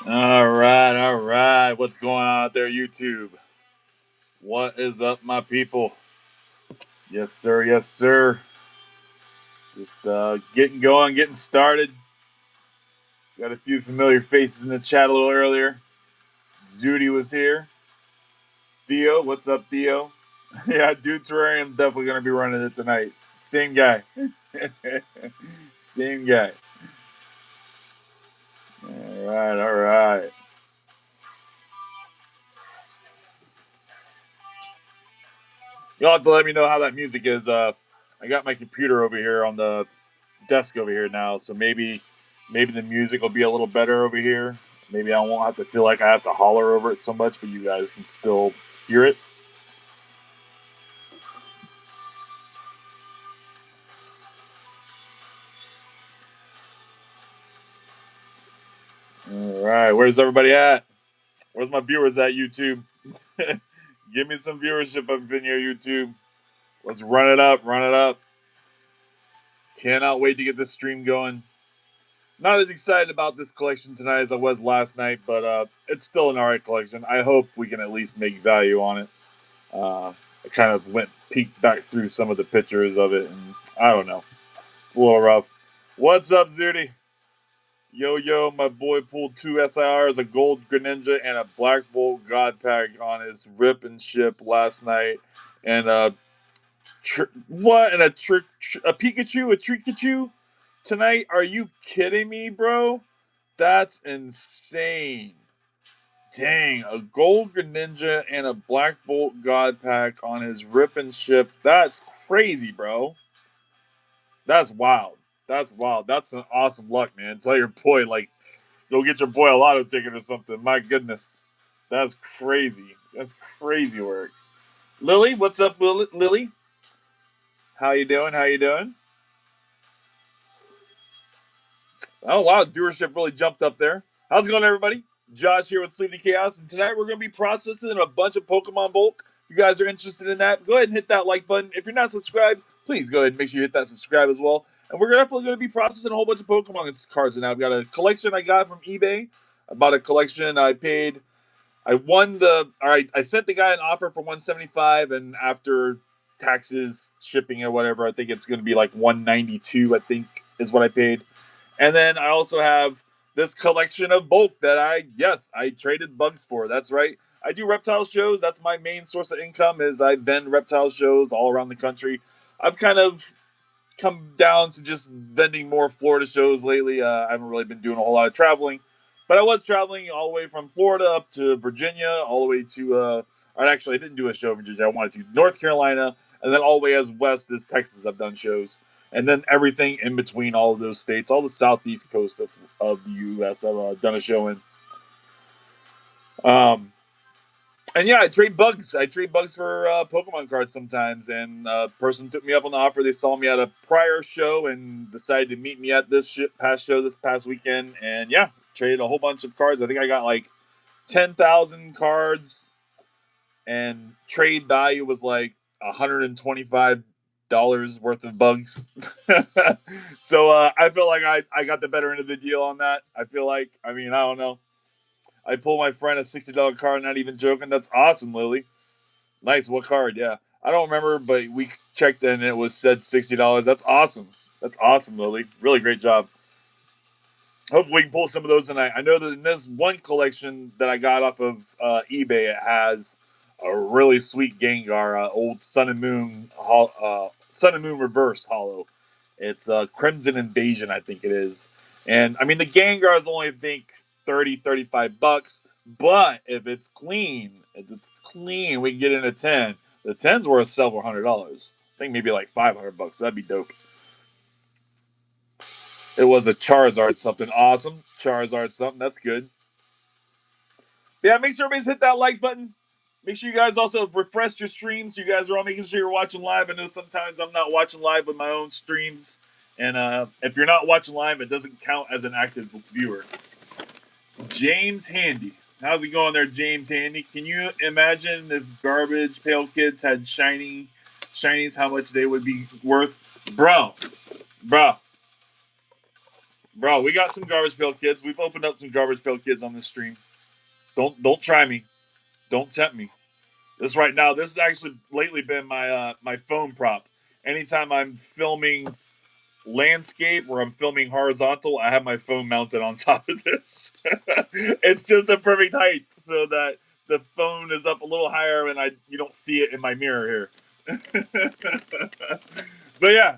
All right, all right. What's going on out there, YouTube? What is up, my people? Yes, sir. Yes, sir. Just getting going, getting started. Got a few familiar faces in the chat a little earlier. Judy was here. Theo, what's up, Theo? Yeah, Dude Terrarium's definitely going to be running it tonight. Same guy. Same guy. All right, all right. You'll have to let me know how that music is. I got my computer over here on the desk over here now, so maybe the music will be a little better over here. Maybe I won't have to feel like I have to holler over it so much, but you guys can still hear it. All right, where's everybody at? Where's my viewers at YouTube? Give me some viewership up in here, YouTube. Let's run it up, run it up. Cannot wait to get this stream going. Not as excited about this collection tonight as I was last night, but it's still an alright collection. I hope we can at least make value on it. I kind of peeked back through some of the pictures of it, and I don't know. It's a little rough. What's up, Zudi? Yo, my boy pulled 2 SIRs, a gold Greninja, and a Black Bolt God Pack on his rip and ship last night. And what? And a Pikachu, a Trikachu tonight? Are you kidding me, bro? That's insane. Dang, a gold Greninja and a Black Bolt God Pack on his rip and ship. That's crazy, bro. That's wild. That's wild. That's an awesome luck, man. Tell your boy, like, go get your boy a lotto ticket or something. My goodness. That's crazy. That's crazy work. Lily, what's up, Lily? How you doing? How you doing? Oh, wow. Viewership really jumped up there. How's it going, everybody? Josh here with Sleepy Chaos, and tonight we're going to be processing a bunch of Pokemon bulk. If you guys are interested in that, go ahead and hit that like button. If you're not subscribed, please go ahead and make sure you hit that subscribe as well. And we're definitely going to be processing a whole bunch of Pokemon cards now. I've got a collection I got from eBay. I bought a collection. I won the. All right, I sent the guy an offer for 175, and after taxes, shipping, or whatever, I think it's going to be like 192. I think is what I paid. And then I also have this collection of bulk that I traded bugs for. That's right. I do reptile shows. That's my main source of income. Is I vend reptile shows all around the country. I've kind of come down to just vending more Florida shows lately. I haven't really been doing a whole lot of traveling, but I was traveling all the way from Florida up to Virginia, all the way to. Or actually, I didn't do a show in Virginia. I wanted to North Carolina, and then all the way as west as Texas. I've done shows, and then everything in between all of those states, all the southeast coast of the U.S. I've done a show in. Um, and yeah, I trade bugs. I trade bugs for Pokemon cards sometimes. And a person took me up on the offer. They saw me at a prior show and decided to meet me at this past show this past weekend. And yeah, traded a whole bunch of cards. I think I got like 10,000 cards, and trade value was like $125 worth of bugs. So I feel like I got the better end of the deal on that. I feel like, I mean, I don't know. I pulled my friend a $60 card, not even joking. That's awesome, Lily. Nice. What card? Yeah. I don't remember, but we checked and it was said $60. That's awesome. That's awesome, Lily. Really great job. Hopefully we can pull some of those tonight. I know that in this one collection that I got off of eBay, it has a really sweet Gengar, old Sun and Moon Reverse Hollow. It's Crimson Invasion, I think it is. And I mean, the Gengar is only, I think, 30-35 bucks. But if it's clean, we can get in a 10. The 10's worth several $100s. I think maybe like $500. That'd be dope. It was a Charizard something. Awesome. Charizard something. That's good. Yeah, make sure everybody's hit that like button. Make sure you guys also refresh your streams. You guys are all making sure you're watching live. I know sometimes I'm not watching live with my own streams. And if you're not watching live, it doesn't count as an active viewer. James Handy. How's it going there, James Handy? Can you imagine if Garbage Pail Kids had shinies, how much they would be worth? Bro. Bro, we got some Garbage Pail Kids. We've opened up some Garbage Pail Kids on this stream. Don't try me. Don't tempt me. This right now, this has actually lately been my phone prop. Anytime I'm filming landscape or I'm filming horizontal, I have my phone mounted on top of this. It's just a perfect height so that the phone is up a little higher and you don't see it in my mirror here. But yeah.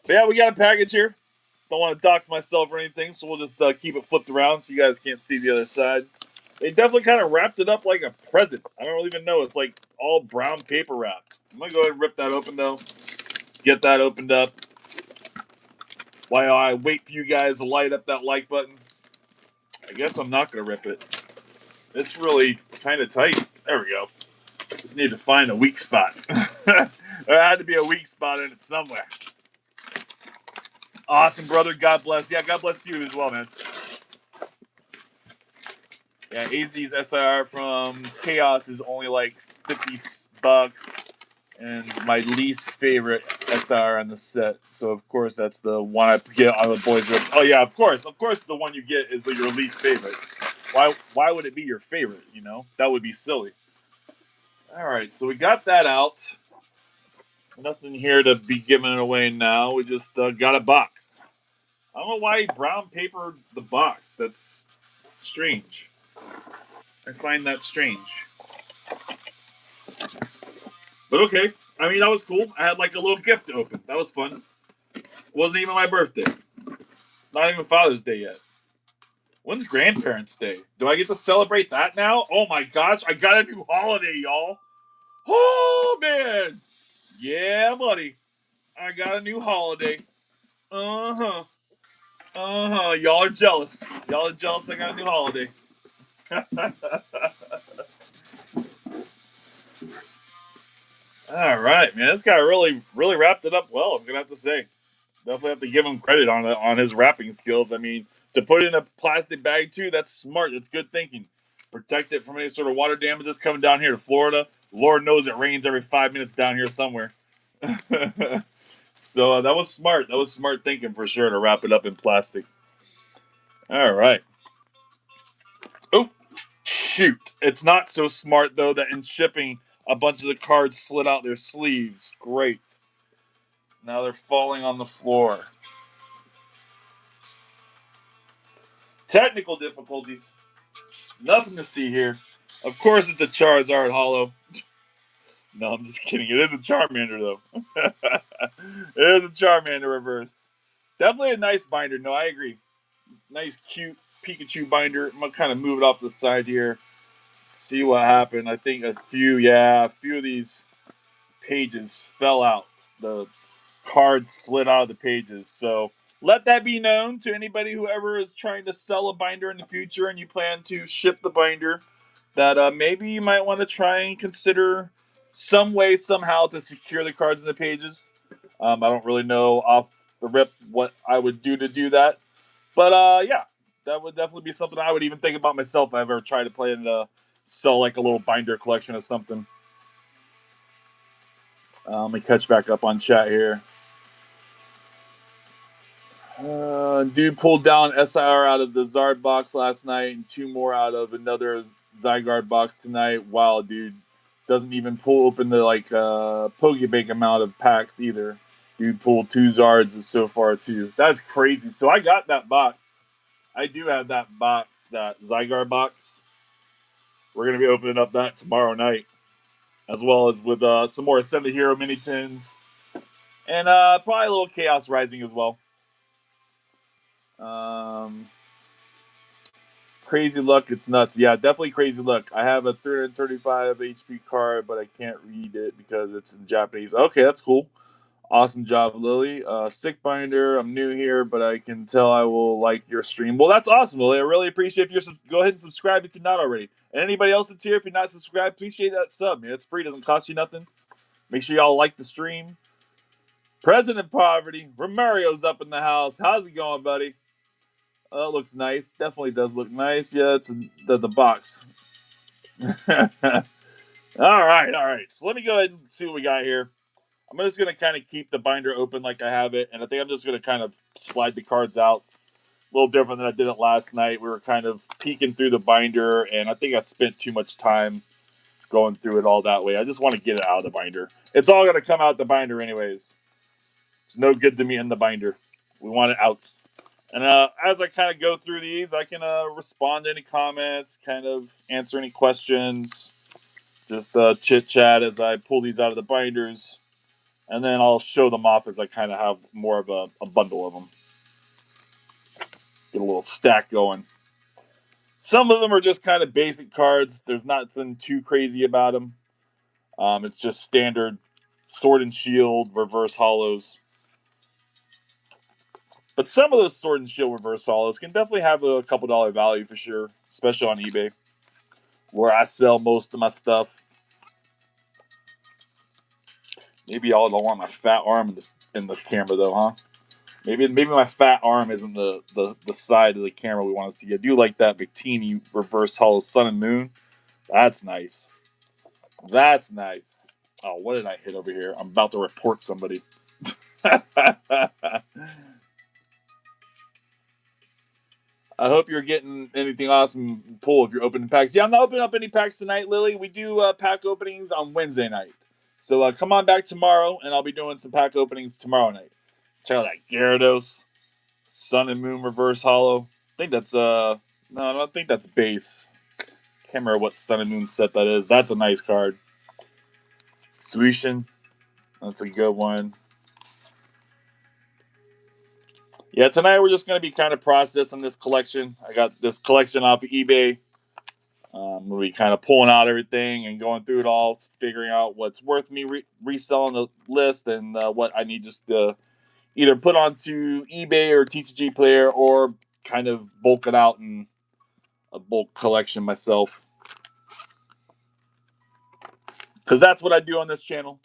But yeah, we got a package here. Don't want to dox myself or anything, so we'll just keep it flipped around so you guys can't see the other side. They definitely kind of wrapped it up like a present. I don't even know. It's like all brown paper wrapped. I'm going to go ahead and rip that open, though. Get that opened up. While I wait for you guys to light up that like button. I guess I'm not going to rip it. It's really kind of tight. There we go. Just need to find a weak spot. There had to be a weak spot in it somewhere. Awesome, brother. God bless. Yeah, God bless you as well, man. Yeah, AZ's SIR from Chaos is only like $50. And my least favorite SIR on the set. So, of course, that's the one I get on the boys' rips. Oh, yeah, of course. Of course, the one you get is your least favorite. Why would it be your favorite, you know? That would be silly. All right, so we got that out. Nothing here to be giving away now. We just got a box. I don't know why he brown papered the box. That's strange. I find that strange. But okay. I mean, that was cool. I had like a little gift to open. That was fun. It wasn't even my birthday. Not even Father's Day yet. When's Grandparents' Day? Do I get to celebrate that now? Oh my gosh, I got a new holiday, y'all. Oh, man. Yeah, buddy. I got a new holiday. Uh-huh. Uh-huh. Y'all are jealous. Y'all are jealous I got a new holiday. All right, man. This guy really wrapped it up well, I'm going to have to say. Definitely have to give him credit on his wrapping skills. I mean, to put it in a plastic bag, too, that's smart. That's good thinking. Protect it from any sort of water damages coming down here to Florida. Lord knows it rains every 5 minutes down here somewhere. So that was smart. That was smart thinking for sure to wrap it up in plastic. All right. Oh, shoot. It's not so smart, though, that in shipping, a bunch of the cards slid out their sleeves. Great. Now they're falling on the floor. Technical difficulties. Nothing to see here. Of course, it's a Charizard Hollow. No, I'm just kidding. It is a Charmander, though. It is a Charmander reverse. Definitely a nice binder. No, I agree. Nice, cute Pikachu binder. I'm going to kind of move it off the side here. See what happened. I think a few of these pages fell out. The cards slid out of the pages. So let that be known to anybody who ever is trying to sell a binder in the future and you plan to ship the binder, that maybe you might want to try and consider some way, somehow, to secure the cards in the pages. I don't really know off the rip what I would do to do that. But yeah, that would definitely be something I would even think about myself if I ever tried to play and sell like a little binder collection of something. Let me catch back up on chat here. Dude pulled down SIR out of the Zard box last night and 2 more out of another Zygarde box tonight. Wow, dude. Doesn't even pull open the Pokebank amount of packs either. Dude pulled 2 Zards so far too. That's crazy. So I got that box. I do have that box, that Zygarde box. We're going to be opening up that tomorrow night. As well as with some more Ascended Hero mini tins. And probably a little Chaos Rising as well. Crazy Luck, it's nuts. Yeah, definitely Crazy Luck. I have a 335 HP card, but I can't read it because it's in Japanese. Okay, that's cool. Awesome job, Lily. Sick Binder, I'm new here, but I can tell I will like your stream. Well, that's awesome, Lily. I really appreciate if you're go ahead and subscribe if you're not already. And anybody else that's here, if you're not subscribed, appreciate that sub, man. It's free, doesn't cost you nothing. Make sure y'all like the stream. President Poverty, Romario's up in the house. How's it going, buddy? That looks nice. Definitely does look nice. Yeah, it's the box. All right. So let me go ahead and see what we got here. I'm just going to kind of keep the binder open like I have it, and I think I'm just going to kind of slide the cards out. A little different than I did it last night. We were kind of peeking through the binder, and I think I spent too much time going through it all that way. I just want to get it out of the binder. It's all going to come out the binder anyways. It's no good to me in the binder. We want it out. And as I kind of go through these, I can respond to any comments, kind of answer any questions, just chit chat as I pull these out of the binders. And then I'll show them off as I kind of have more of a bundle of them. Get a little stack going. Some of them are just kind of basic cards. There's nothing too crazy about them. It's just standard Sword and Shield reverse hollows. But some of those Sword and Shield reverse hollows can definitely have a couple dollar value for sure, especially on eBay, where I sell most of my stuff. Maybe y'all don't want my fat arm in the camera though, huh? Maybe my fat arm isn't the side of the camera we want to see. I do like that Victini reverse hollow Sun and Moon. That's nice. That's nice. Oh, what did I hit over here? I'm about to report somebody. I hope you're getting anything awesome pull if you're opening packs. Yeah, I'm not opening up any packs tonight, Lily. We do pack openings on Wednesday night. So come on back tomorrow, and I'll be doing some pack openings tomorrow night. Check out that Gyarados, Sun and Moon Reverse Hollow. I think that's no, I don't think that's base. Can't remember what Sun and Moon set that is. That's a nice card. Suishin, that's a good one. Yeah, tonight we're just going to be kind of processing this collection. I got this collection off of eBay. We'll be kind of pulling out everything and going through it all, figuring out what's worth me reselling the list and what I need just to either put onto eBay or TCG Player or kind of bulk it out in a bulk collection myself. Because that's what I do on this channel.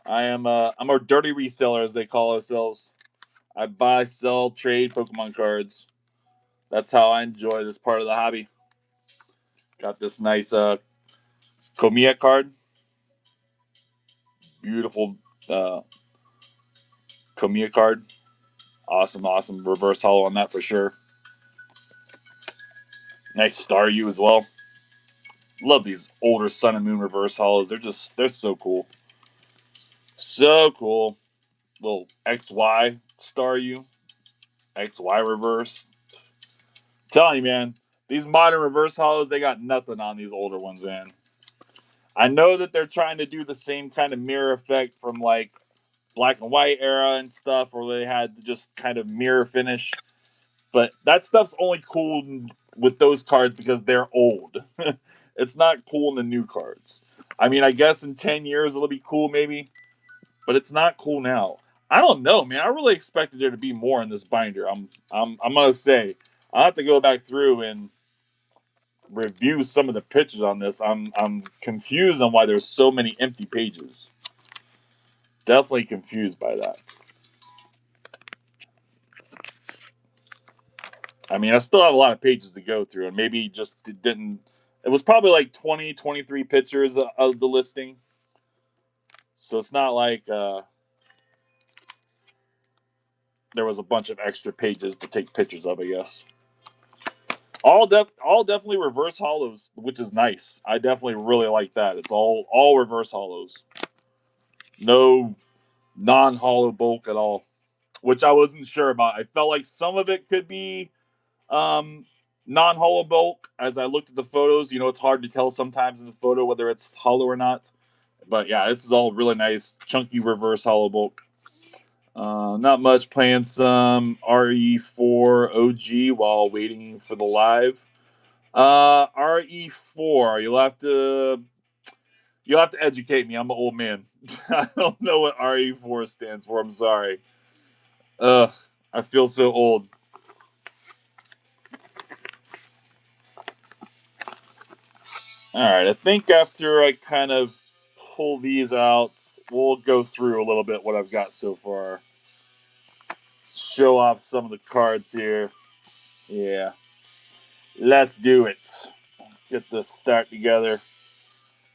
I'm a dirty reseller, as they call ourselves. I buy, sell, trade Pokemon cards. That's how I enjoy this part of the hobby. Got this nice Komiya card. Beautiful Komiya card. Awesome reverse hollow on that for sure. Nice Staryu as well. Love these older Sun and Moon reverse hollows. They're so cool. So cool. Little XY Staryu. XY reverse. I'm telling you, man. These modern reverse hollows, they got nothing on these older ones, man. I know that they're trying to do the same kind of mirror effect from like black and white era and stuff, where they had just kind of mirror finish. But that stuff's only cool with those cards because they're old. It's not cool in the new cards. I mean, I guess in 10 years it'll be cool maybe, but it's not cool now. I don't know, man. I really expected there to be more in this binder. I'm gonna say I'll have to go back through and review some of the pictures on this. I'm confused on why there's so many empty pages. Definitely confused by that. I mean, I still have a lot of pages to go through, and maybe just it didn't. It was probably like 20, 23 pictures of the listing. So it's not like there was a bunch of extra pages to take pictures of, I guess. All definitely reverse hollows, which is nice. I definitely really like that. It's all reverse hollows. No non-hollow bulk at all, which I wasn't sure about. I felt like some of it could be non-hollow bulk. As I looked at the photos, it's hard to tell sometimes in the photo whether it's hollow or not. But yeah, this is all really nice, chunky reverse hollow bulk. Not much. Playing some RE4 OG while waiting for the live. RE4. You'll have to educate me. I'm an old man. I don't know what RE4 stands for. I'm sorry. I feel so old. All right, I think after I kind of pull these out, we'll go through a little bit what I've got so far. Show off some of the cards here. Yeah. Let's do it. Let's get this stack together.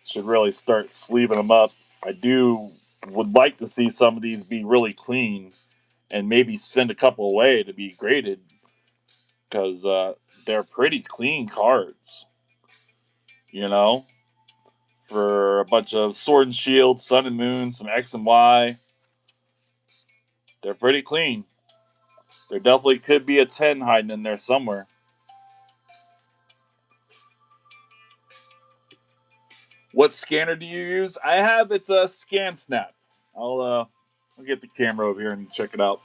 Should really start sleeving them up. I do would like to see some of these be really clean and maybe send a couple away to be graded because they're pretty clean cards, you know, for a bunch of Sword and Shield, Sun and Moon, some X and Y. They're pretty clean. There definitely could be a 10 hiding in there somewhere. What scanner do you use? I have, it's a Scan Snap. I'll get the camera over here and check it out.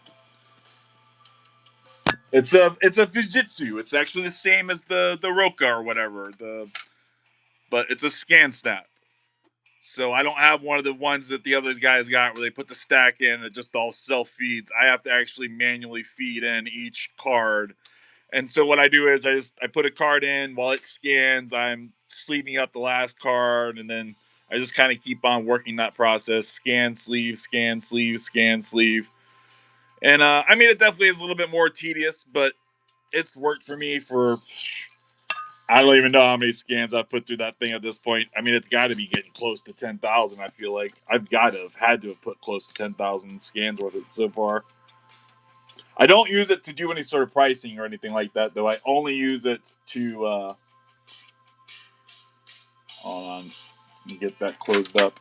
It's a Fujitsu. It's actually the same as the Roka or whatever. But it's a Scan Snap. So I don't have one of the ones that the other guys got where they put the stack in and it just all self feeds. I have to actually manually feed in each card. And so what I do is I put a card in while it scans. I'm sleeving up the last card, and then I just kind of keep on working that process: scan, sleeve, scan, sleeve, scan, sleeve. And I mean, it definitely is a little bit more tedious, but it's worked for me for I don't even know how many scans I've put through that thing at this point. I mean, it's got to be getting close to 10,000. I feel like I've got to have had to have put close to 10,000 scans worth of it so far. I don't use it to do any sort of pricing or anything like that, though. I only use it to hold on, let me get that closed up.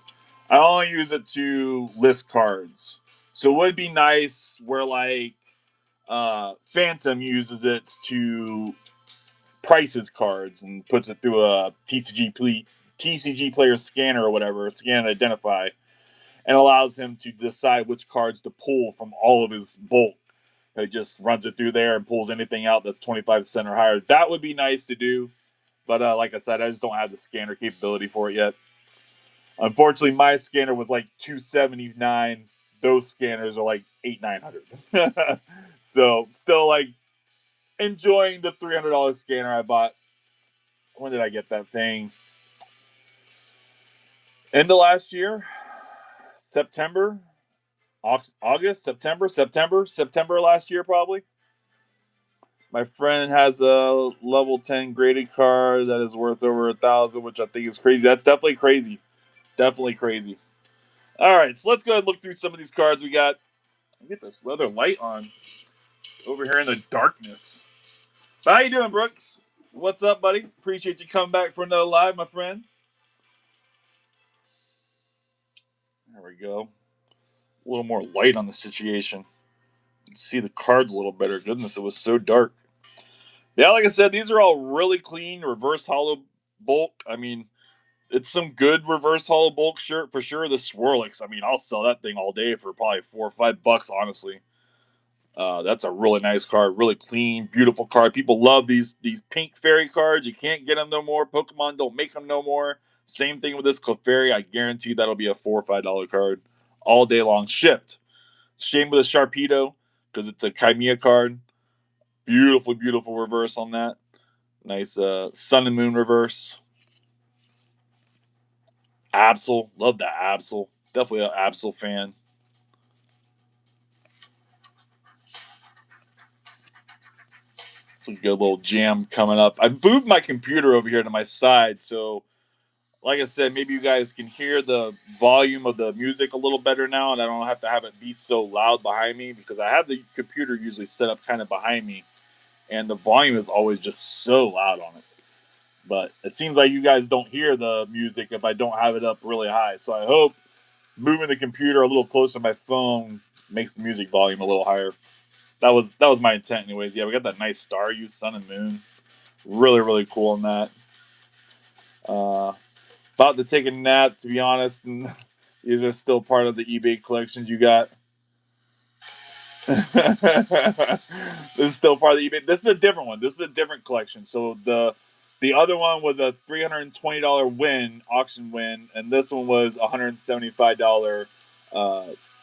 I only use it to list cards. So it would be nice where like Phantom uses it to prices cards and puts it through a TCG player scanner or whatever, scan and identify, and allows him to decide which cards to pull from all of his bulk. It just runs it through there and pulls anything out that's 25% or higher. That would be nice to do, but like I said, I just don't have the scanner capability for it yet. Unfortunately, my scanner was like 279. Those scanners are like 800-900. So still like enjoying the $300 scanner I bought. When did I get that thing? End of last year, September, August, September last year probably. My friend has a level 10 graded card that is worth over 1,000, which I think is crazy. That's definitely crazy. Definitely crazy. All right, so let's go ahead and look through some of these cards we got. Get this leather light on over here in the darkness. But how you doing, Brooks? What's up, buddy? Appreciate you coming back for another live, my friend. There we go. A little more light on the situation. You can see the cards a little better. Goodness, it was so dark. Yeah, like I said, these are all really clean reverse hollow bulk. I mean, it's some good reverse hollow bulk shirt for sure. The Swirlix, I mean, I'll sell that thing all day for probably $4 or $5, honestly. That's a really nice card, really clean, beautiful card. People love these pink fairy cards. You can't get them no more. Pokemon don't make them no more. Same thing with this Clefairy. I guarantee that'll be a $4 or $5 card all day long, shipped. Shame with a Sharpedo because it's a Chimea card. Beautiful, beautiful reverse on that. Nice Sun and Moon reverse. Absol, love that Absol. Definitely an Absol fan. It's a good little jam coming up. I moved my computer over here to my side, so like I said, maybe you guys can hear the volume of the music a little better now, and I don't have to have it be so loud behind me because I have the computer usually set up kind of behind me, and the volume is always just so loud on it. But it seems like you guys don't hear the music if I don't have it up really high. So I hope moving the computer a little closer to my phone makes the music volume a little higher. That was my intent, anyways. Yeah, we got that nice star use, sun and moon. Really, really cool on that. About to take a nap, to be honest, and these are still part of the eBay collections you got. This is still part of the eBay. This is a different one. This is a different collection. So the other one was a $320 win, auction win, and this one was $175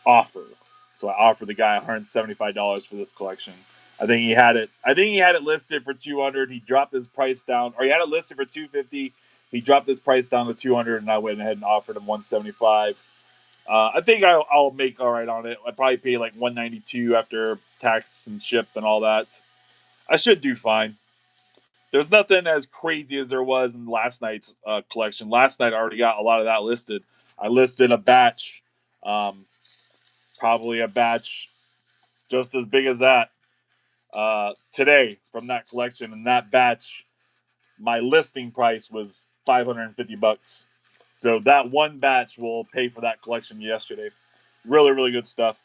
offer. So I offered the guy $175 for this collection. I think he had it listed for 200. He dropped his price down, or he had it listed for 250. He dropped his price down to 200, and I went ahead and offered him 175. I think I'll make all right on it. I probably pay like 192 after tax and ship and all that. I should do fine. There's nothing as crazy as there was in last night's collection. Last night I already got a lot of that listed. I listed a batch. Probably a batch just as big as that today from that collection, and that batch, my listing price was $550. So that one batch will pay for that collection yesterday. Really, really good stuff.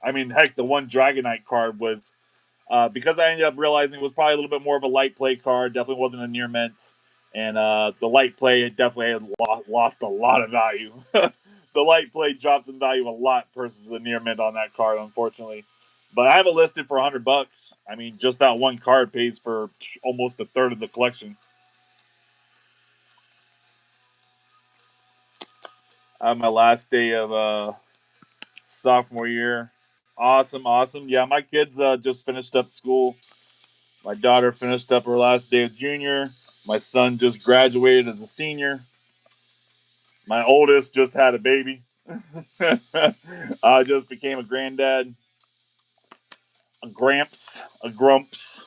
I mean, heck, the one Dragonite card was because I ended up realizing it was probably a little bit more of a light play card. Definitely wasn't a near mint, and the light play it definitely had lost a lot of value. The light play dropped in value a lot versus the near mint on that card, unfortunately. But I have it listed for $100. I mean, just that one card pays for almost a third of the collection. I have my last day of sophomore year. Awesome, awesome. Yeah, my kids just finished up school. My daughter finished up her last day of junior. My son just graduated as a senior. My oldest just had a baby. I just became a granddad, a gramps, a grumps.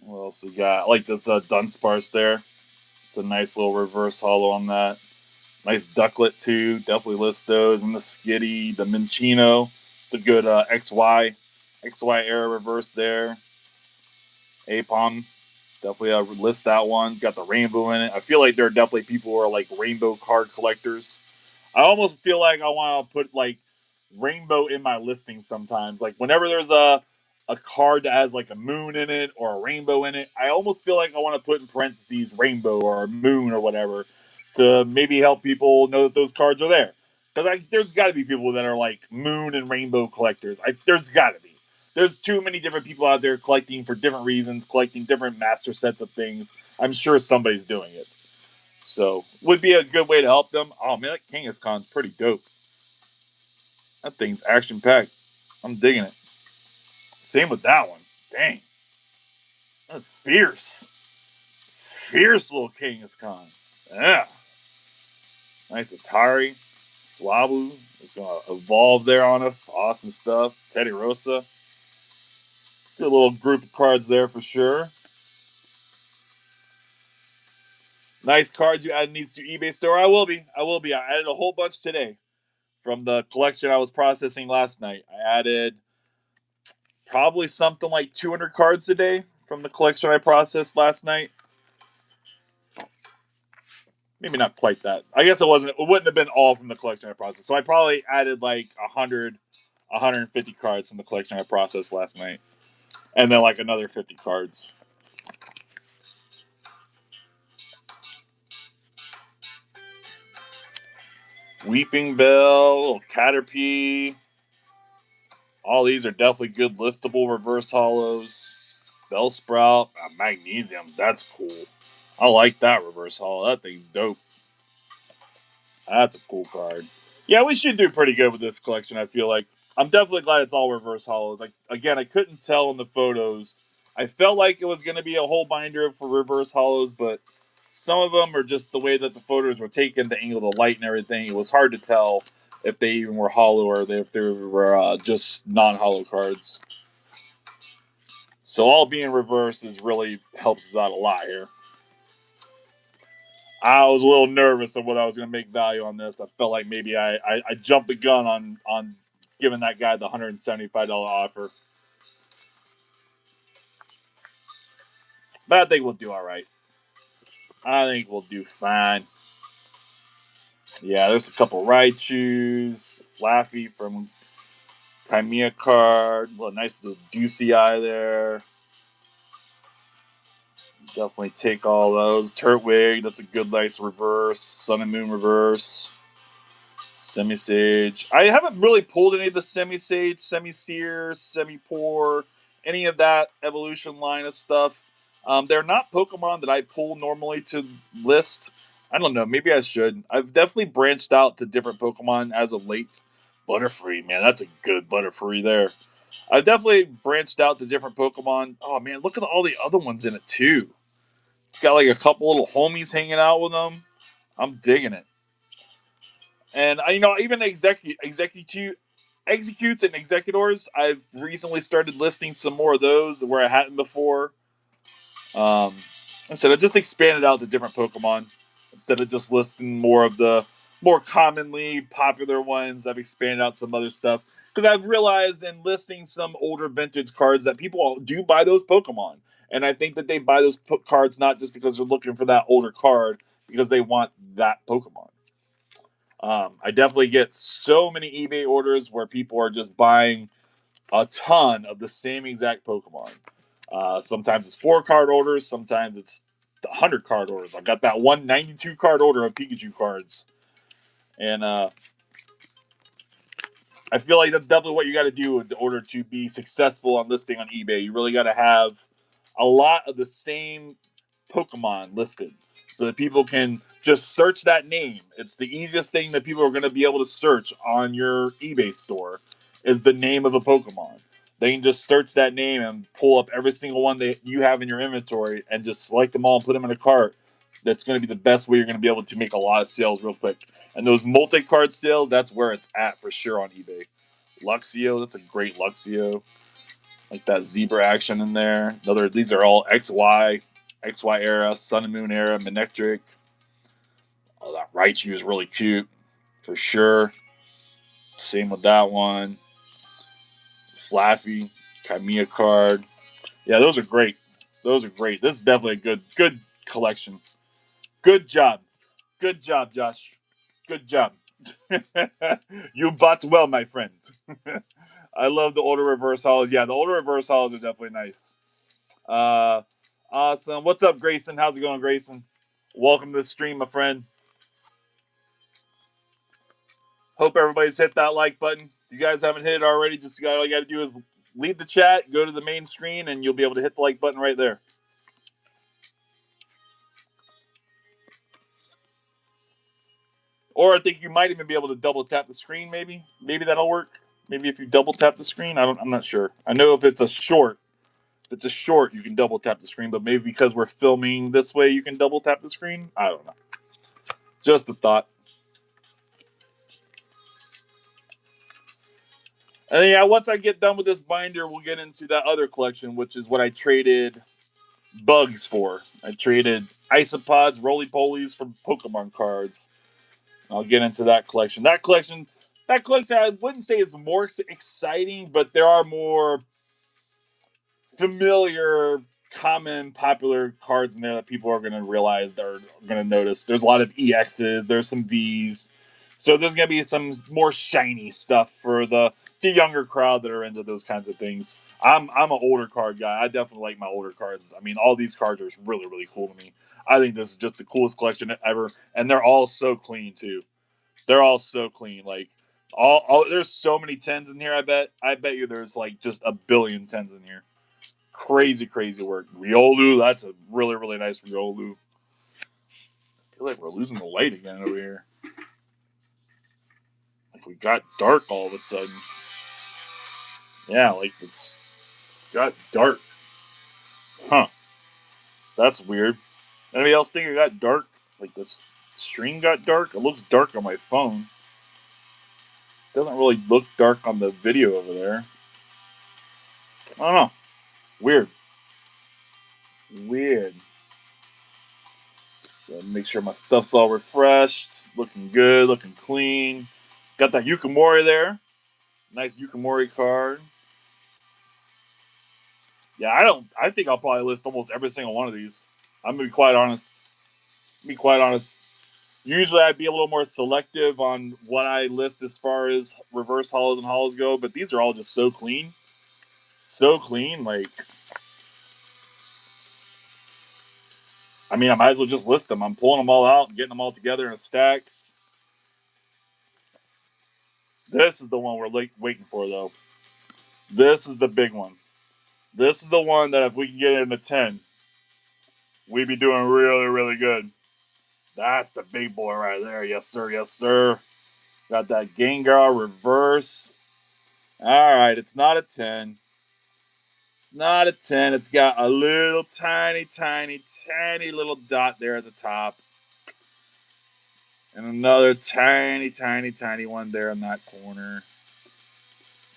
What else we got? I like this Dunsparce there. It's a nice little reverse hollow on that. Nice ducklet too. Definitely list those. And the Skitty, the Minchino. It's a good XY era reverse there. Apom. Definitely list that one. Got the rainbow in it. I feel like there are definitely people who are like rainbow card collectors. I almost feel like I want to put like rainbow in my listing sometimes. Like whenever there's a card that has like a moon in it or a rainbow in it, I almost feel like I want to put in parentheses rainbow or moon or whatever to maybe help people know that those cards are there. Because there's got to be people that are like moon and rainbow collectors. There's got to be. There's too many different people out there collecting for different reasons, collecting different master sets of things. I'm sure somebody's doing it. So would be a good way to help them. Oh man, that Kangaskhan's pretty dope. That thing's action packed. I'm digging it. Same with that one. Dang, that's fierce, fierce little Kangaskhan. Yeah, nice Atari, Swablu. It's gonna evolve there on us. Awesome stuff. Teddy Rosa. Good little group of cards there for sure. Nice cards you added these to eBay store. I will be. I will be. I added a whole bunch today from the collection I was processing last night. I added probably something like 200 cards today from the collection I processed last night. Maybe not quite that. I guess it wasn't. It wouldn't have been all from the collection I processed. So I probably added like 100, 150 cards from the collection I processed last night, and then like another 50 cards. Weeping Bell, Caterpie. All these are definitely good listable reverse hollows. Bellsprout, Magnesiums. That's cool. I like that reverse hollow. That thing's dope. That's a cool card. Yeah, we should do pretty good with this collection. I feel like I'm definitely glad it's all reverse hollows. Like again, I couldn't tell in the photos. I felt like it was going to be a whole binder for reverse hollows, but some of them are just the way that the photos were taken, the angle of the light and everything. It was hard to tell if they even were hollow or if they were just non-hollow cards. So all being reversed is really helps us out a lot here. I was a little nervous of what I was going to make value on this. I felt like maybe I jumped the gun on giving that guy the $175 offer. But I think we'll do all right. I think we'll do fine. Yeah, there's a couple Raichus, Flaffy from Chimea card. Well, nice little Juicy Eye there. Definitely take all those. Turtwig, that's a good, nice reverse. Sun and Moon reverse. Semi-Sage. I haven't really pulled any of the Semi-Sage, Semi-Seer, Semi-Pour, any of that evolution line of stuff. They're not Pokemon that I pull normally to list. I don't know. Maybe I should. I've definitely branched out to different Pokemon as of late. Butterfree, man, that's a good Butterfree there. I've definitely branched out to different Pokemon. Oh, man, look at all the other ones in it, too. It's got like a couple little homies hanging out with them. I'm digging it. And even Executive executes and executors, I've recently started listing some more of those where I hadn't before. Instead, I've just expanded out to different Pokemon. Instead of just listing more of the more commonly popular ones, I've expanded out some other stuff. Because I've realized in listing some older vintage cards that people do buy those Pokemon. And I think that they buy those cards not just because they're looking for that older card, because they want that Pokemon. I definitely get so many eBay orders where people are just buying a ton of the same exact Pokemon. Sometimes it's 4 card orders, sometimes it's 100 card orders. I've got that 192 card order of Pikachu cards. And I feel like that's definitely what you got to do in order to be successful on listing on eBay. You really got to have a lot of the same Pokemon listed so that people can just search that name. It's the easiest thing that people are going to be able to search on your eBay store is the name of a Pokemon. They can just search that name and pull up every single one that you have in your inventory and just select them all and put them in a cart. That's going to be the best way you're going to be able to make a lot of sales real quick. And those multi-card sales, that's where it's at for sure on eBay. Luxio, that's a great Luxio. Like that zebra action in there. These are all XY era, Sun and Moon era, Manectric. Oh, that Raichu is really cute, for sure. Same with that one. Flaffy, Chimea card. Yeah, those are great. Those are great. This is definitely a good collection. Good job. Good job, Josh. Good job. You bought well, my friend. I love the older reverse hollows. Yeah, the older reverse hollows are definitely nice. Uh, awesome. What's up, Grayson? How's it going, Grayson? Welcome to the stream, my friend. Hope everybody's hit that like button. If you guys haven't hit it already, just all you got to do is leave the chat, go to the main screen, and you'll be able to hit the like button right there. Or I think you might even be able to double tap the screen. Maybe that'll work. Maybe if you double tap the screen, I'm not sure. I know if it's a short, you can double tap the screen. But maybe because we're filming this way, you can double tap the screen. I don't know. Just a thought. And then, yeah, once I get done with this binder, we'll get into that other collection, which is what I traded bugs for. I traded Isopods, Rollie Pollies for Pokemon cards. I'll get into that collection. That collection, I wouldn't say is more exciting, but there are more familiar, common, popular cards in there that people are going to realize, they're going to notice. There's a lot of EXs, there's some Vs. So there's going to be some more shiny stuff for the younger crowd that are into those kinds of things. I'm an older card guy. I definitely like my older cards. I mean, all these cards are really, really cool to me. I think this is just the coolest collection ever. And they're all so clean, too. They're all so clean. Like, all there's so many 10s in here, I bet. I bet you there's like just a billion 10s in here. Crazy work. Riolu, that's a really, really nice Riolu. I feel like we're losing the light again over here. Like we got dark all of a sudden. Yeah, like it's got dark. Huh. That's weird. Anybody else think it got dark? Like this stream got dark? It looks dark on my phone. It doesn't really look dark on the video over there. I don't know. Weird. Gotta make sure my stuff's all refreshed. Looking good, looking clean. Got that Yukimori there. Nice Yukimori card. Yeah, I think I'll probably list almost every single one of these. I'm gonna be quite honest. Usually I'd be a little more selective on what I list as far as reverse hollows and hollows go, but these are all just so clean. So clean, like I mean, I might as well just list them. I'm pulling them all out and getting them all together in stacks. This is the one we're waiting for, though. This is the big one. This is the one that if we can get it in the 10, we'd be doing really, really good. That's the big boy right there. Yes, sir. Yes, sir. Got that Gengar reverse. All right. It's not a 10. It's not a 10. It's got a little tiny little dot there at the top. And another tiny one there in that corner.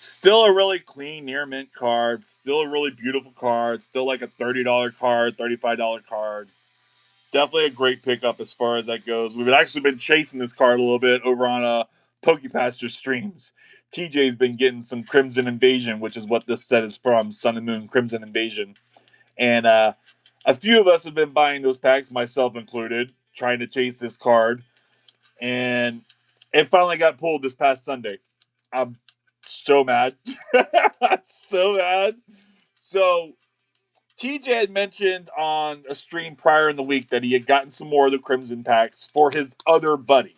Still a really clean near mint card. Still a really beautiful card. Still like a $30 card, $35 card. Definitely a great pickup as far as that goes. We've actually been chasing this card a little bit over on Pokepasture streams. TJ's been getting some Crimson Invasion, which is what this set is from, Sun and Moon Crimson Invasion. And a few of us have been buying those packs, myself included, trying to chase this card. And it finally got pulled this past Sunday. I'm so mad. I'm so mad. So TJ had mentioned on a stream prior in the week that he had gotten some more of the Crimson packs for his other buddy.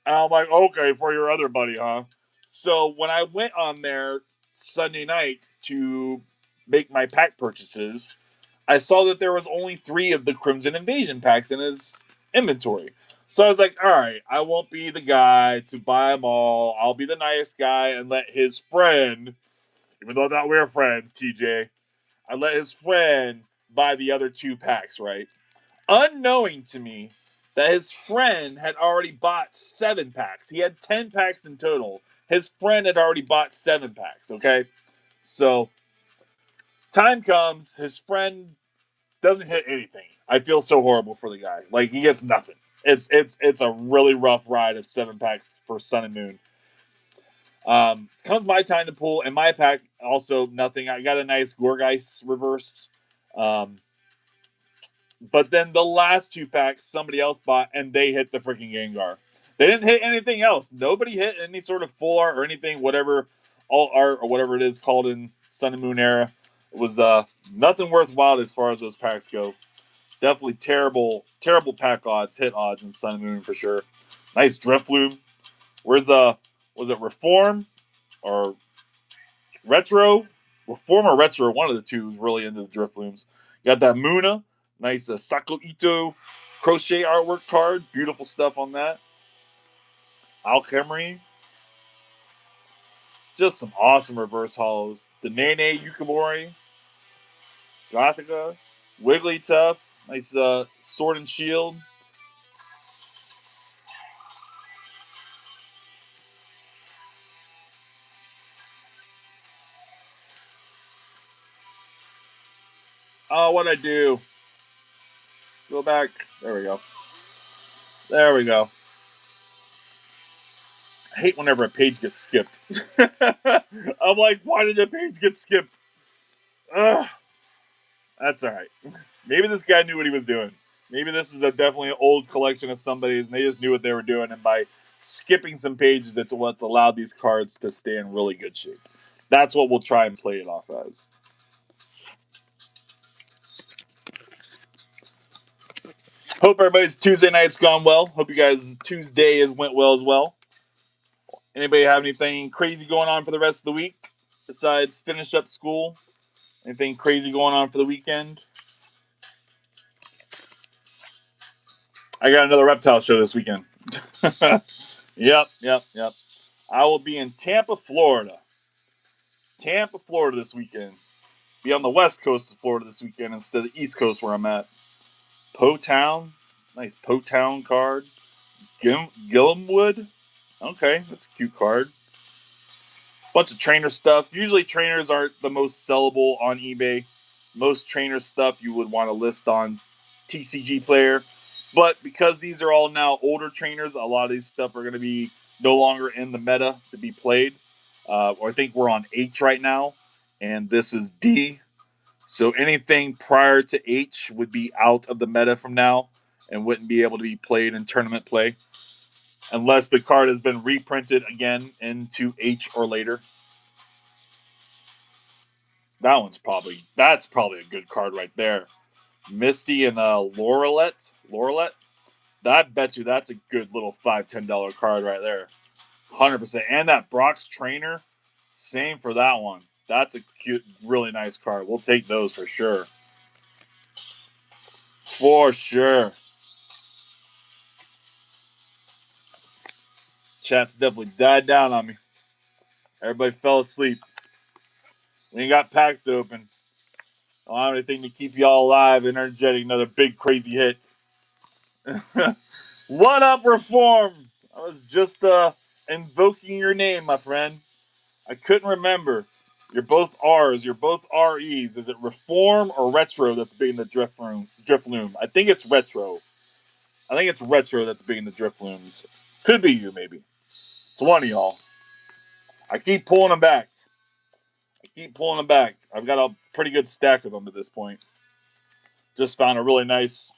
And I'm like, okay, for your other buddy, huh? So when I went on there Sunday night to make my pack purchases, I saw that there was only 3 of the Crimson Invasion packs in his inventory. So I was like, all right, I won't be the guy to buy them all. I'll be the nice guy and let his friend, even though that we're friends, TJ, I let his friend buy the other 2 packs, right? Unknowing to me that his friend had already bought 7 packs. He had 10 packs in total. His friend had already bought 7 packs, okay? So time comes, his friend doesn't hit anything. I feel so horrible for the guy. Like, he gets nothing. It's a really rough ride of 7 packs for Sun and Moon. Comes my time to pull, and my pack also nothing. I got a nice Gorgeist reverse. But then the last 2 packs somebody else bought, and they hit the freaking Gengar. They didn't hit anything else. Nobody hit any sort of full art or anything, whatever, all art or whatever it is called in Sun and Moon era. It was nothing worthwhile as far as those packs go. Definitely terrible pack odds, hit odds in Sun and Moon for sure. Nice Drifloon. Where's was it Reform or Retro? Reform or Retro, one of the two is really into the Driflooms. Got that Muna, nice Sako Ito crochet artwork card. Beautiful stuff on that. Alchemy. Just some awesome reverse hollows. The Nene Yukimori. Gothica. Wigglytuff. Nice Sword and Shield. Oh, what'd I do? Go back. There we go. There we go. I hate whenever a page gets skipped. I'm like, why did the page get skipped? Ugh. That's all right. Maybe this guy knew what he was doing. Maybe this is definitely an old collection of somebody's, and they just knew what they were doing. And by skipping some pages, it's what's allowed these cards to stay in really good shape. That's what we'll try and play it off as. Hope everybody's Tuesday night's gone well. Hope you guys' Tuesday has went well as well. Anybody have anything crazy going on for the rest of the week besides finish up school? Anything crazy going on for the weekend? I got another reptile show this weekend. Yep. I will be in Tampa, Florida. This weekend. Be on the west coast of Florida this weekend instead of the east coast where I'm at. Poe Town. Nice Poe Town card. Gillamwood. Okay, that's a cute card. Bunch of trainer stuff. Usually trainers aren't the most sellable on eBay. Most trainer stuff you would want to list on TCG Player. But because these are all now older trainers, a lot of these stuff are going to be no longer in the meta to be played. I think we're on H right now, and this is D. So anything prior to H would be out of the meta from now and wouldn't be able to be played in tournament play unless the card has been reprinted again into H or later. That's probably a good card right there. Misty and Laurelette. I bet you that's a good little $5-10 card right there. 100%. And that Brock's Trainer, same for that one. That's a cute, really nice card. We'll take those for sure. For sure. Chat's definitely died down on me. Everybody fell asleep. We ain't got packs open. I don't have anything to keep y'all alive, energetic. Another big, crazy hit. What up, Reform? I was just invoking your name, my friend. I couldn't remember. You're both R's. You're both REs. Is it reform or retro that's big in the drift loom? I think it's retro. I think it's retro that's big in the drift looms. Could be you, maybe. It's one of y'all. I keep pulling them back. I've got a pretty good stack of them at this point. Just found a really nice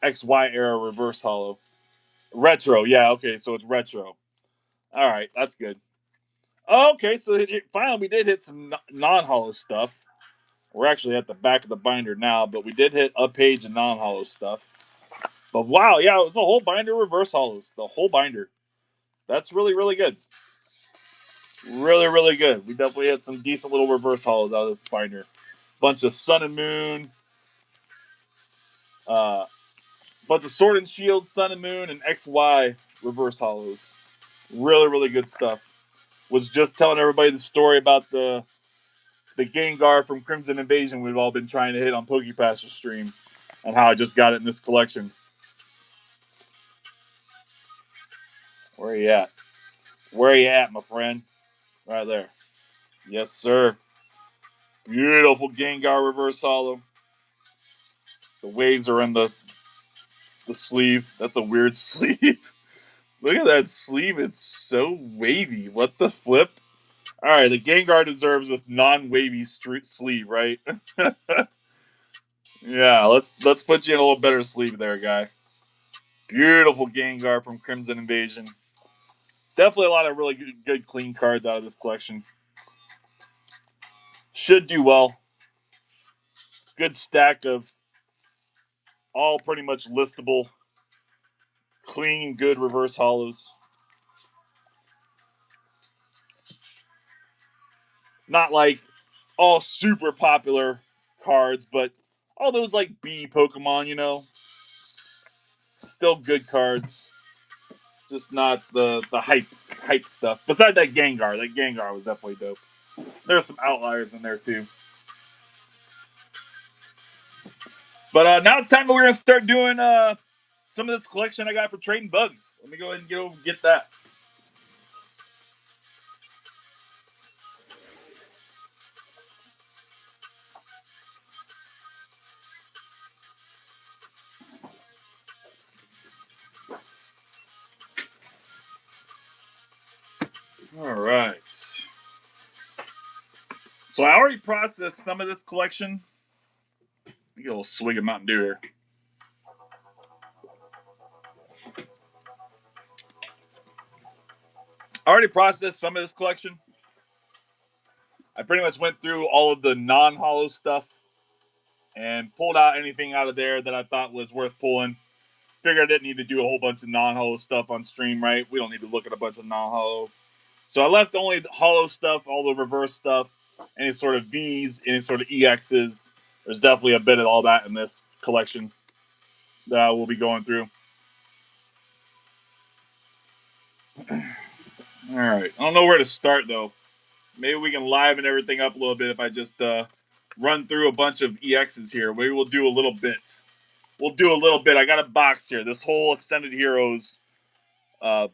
XY era reverse hollow. Retro, yeah, okay, so it's retro. All right, that's good. Okay, so finally we did hit some non-hollow stuff. We're actually at the back of the binder now, but we did hit a page of non-hollow stuff. But wow, yeah, it was a whole binder of reverse hollows. The whole binder. That's really, really good. Really, really good. We definitely had some decent little reverse hollows out of this binder. Bunch of Sun and Moon. Bunch of Sword and Shield, Sun and Moon, and XY reverse hollows. Really, really good stuff. Was just telling everybody the story about the Gengar from Crimson Invasion we've all been trying to hit on PokePaster stream, and how I just got it in this collection. Where are you at? Where are you at, my friend? Right there. Yes, sir. Beautiful Gengar reverse hollow. The waves are in the sleeve. That's a weird sleeve. Look at that sleeve. It's so wavy. What the flip? All right, the Gengar deserves this non-wavy sleeve, right? Yeah, let's put you in a little better sleeve there, guy. Beautiful Gengar from Crimson Invasion. Definitely a lot of really good clean cards out of this collection. Should do well. Good stack of all pretty much listable, clean, good reverse hollows. Not like all super popular cards, but all those like B Pokemon, you know. Still good cards. Just not the hype stuff. Besides that Gengar was definitely dope. There's some outliers in there too. But now it's time that we're gonna start doing some of this collection I got for trading bugs. Let me go ahead and go get that. All right. So I already processed some of this collection. Let me get a little swig of Mountain Dew here. I already processed some of this collection. I pretty much went through all of the non-hollow stuff and pulled out anything out of there that I thought was worth pulling. Figured I didn't need to do a whole bunch of non-hollow stuff on stream, right? We don't need to look at a bunch of non-hollow. So I left only the hollow stuff, all the reverse stuff, any sort of Vs, any sort of EXs. There's definitely a bit of all that in this collection that we'll be going through. All right. I don't know where to start, though. Maybe we can liven everything up a little bit if I just run through a bunch of EXs here. Maybe we'll do a little bit. I got a box here. This whole Ascended Heroes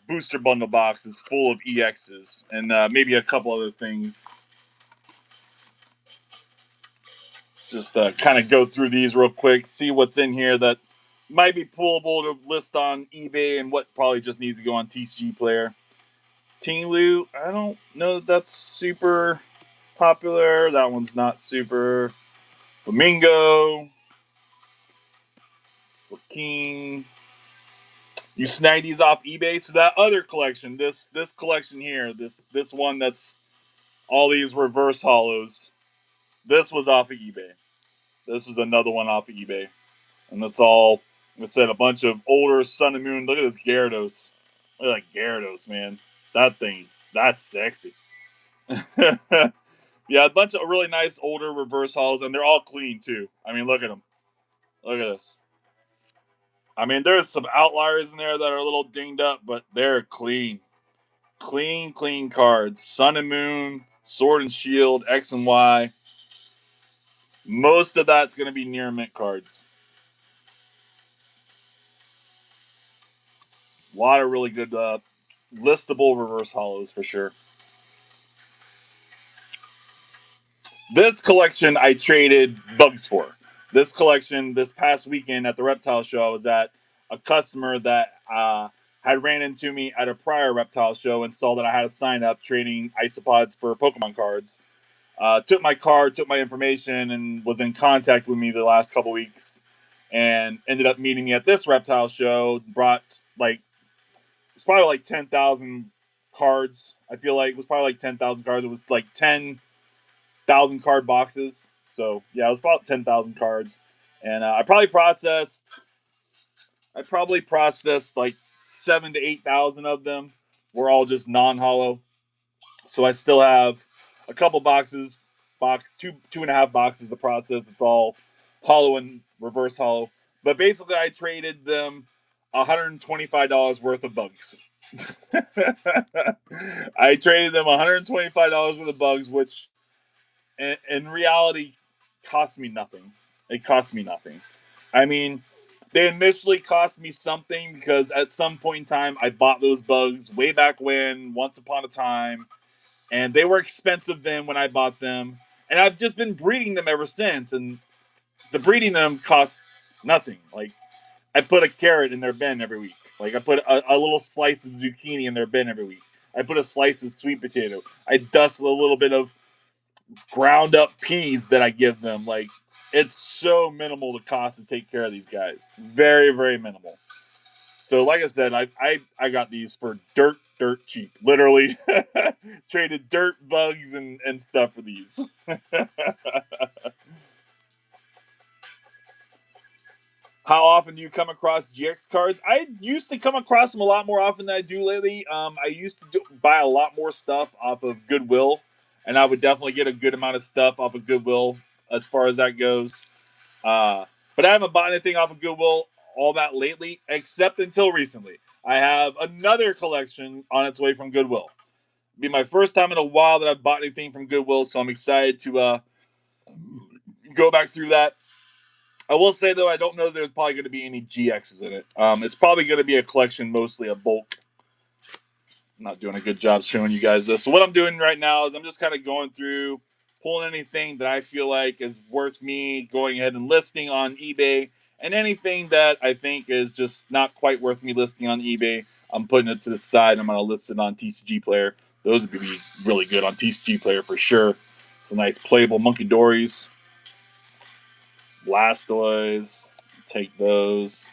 booster bundle box is full of EXs and maybe a couple other things. Just kind of go through these real quick, see what's in here that might be pullable to list on eBay and what probably just needs to go on TCG Player. Tinglu, I don't know that that's super popular. That one's not super. Flamingo. Slaking. You snag these off eBay. So that other collection, this collection here, this one that's all these reverse hollows, this was off of eBay. This was another one off of eBay. And that's all, like I said, a bunch of older Sun and Moon. Look at this Gyarados. Look at that Gyarados, man. That's sexy. Yeah, a bunch of really nice older reverse hollows, and they're all clean too. I mean, look at them. Look at this. I mean, there's some outliers in there that are a little dinged up, but they're clean. Clean cards. Sun and Moon, Sword and Shield, X and Y. Most of that's going to be near mint cards. A lot of really good listable reverse hollows for sure. This collection I traded bugs for. This collection this past weekend at the reptile show, I was at a customer that had ran into me at a prior reptile show and saw that I had a sign up trading isopods for Pokemon cards. Took my card, took my information, and was in contact with me the last couple weeks, and ended up meeting me at this reptile show. Brought like it's probably like 10,000 cards. I feel like it was probably like 10,000 cards. It was like 10,000 card boxes. So yeah, it was about 10,000 cards, and I probably processed like 7 to 8,000 of them. Were all just non-hollow. So I still have a couple boxes, two and a half boxes to process. It's all hollow and reverse hollow. But basically, I traded them $125 worth of bugs. I traded them $125 worth of bugs, which in reality cost me nothing. It cost me nothing. I mean, they initially cost me something because at some point in time I bought those bugs way back when, once upon a time, and they were expensive then when I bought them, and I've just been breeding them ever since. And the breeding them costs nothing. Like I put a carrot in their bin every week. Like I put a little slice of zucchini in their bin every week. I put a slice of sweet potato. I dust a little bit of ground up peas that I give them. Like it's so minimal the cost to take care of these guys. Very, very minimal. So like I said, I got these for dirt cheap. Literally traded dirt, bugs, and stuff for these. How often do you come across GX cards? I used to come across them a lot more often than I do lately. I used to buy a lot more stuff off of Goodwill, and I would definitely get a good amount of stuff off of Goodwill as far as that goes. Uh, but I haven't bought anything off of Goodwill all that lately, except until recently. I have another collection on its way from Goodwill. It'll be my first time in a while that I've bought anything from Goodwill, so I'm excited to go back through that. I will say though, I don't know that there's probably going to be any GXs in it. It's probably going to be a collection mostly of bulk. I'm not doing a good job showing you guys this. So what I'm doing right now is I'm just kind of going through, pulling anything that I feel like is worth me going ahead and listing on eBay, and anything that I think is just not quite worth me listing on eBay, I'm putting it to the side. I'm going to list it on TCG Player. Those would be really good on TCG Player for sure. Some nice playable Monkey Dories, Blastoise. Take those.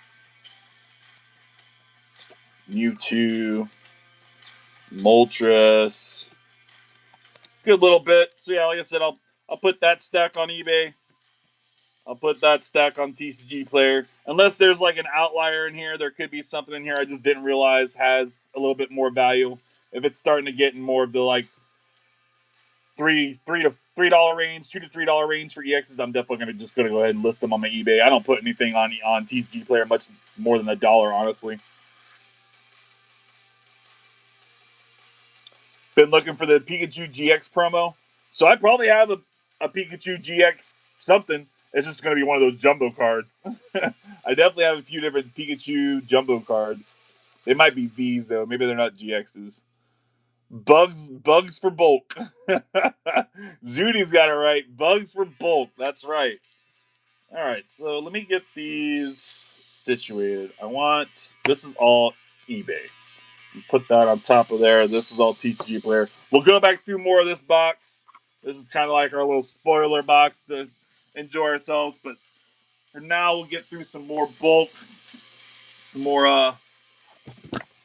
Mewtwo, Moltres, good little bit. So yeah, like I said, I'll put that stack on eBay. I'll put that stack on TCG Player. Unless there's like an outlier in here, there could be something in here I just didn't realize has a little bit more value. If it's starting to get in more of the like $3 range, $2 to $3 range for EXs, I'm definitely gonna go ahead and list them on my eBay. I don't put anything on TCG Player much more than $1, honestly. Been looking for the Pikachu GX promo. So I probably have a Pikachu GX something. It's just going to be one of those jumbo cards. I definitely have a few different Pikachu jumbo cards. They might be V's though. Maybe they're not GXs. Bugs for bulk. Zudi's got it right. Bugs for bulk. That's right. All right, so let me get these situated. This is all eBay. Put that on top of there. This is all TCG Player. We'll go back through more of this box. This is kind of like our little spoiler box to enjoy ourselves. But for now, we'll get through some more bulk, some more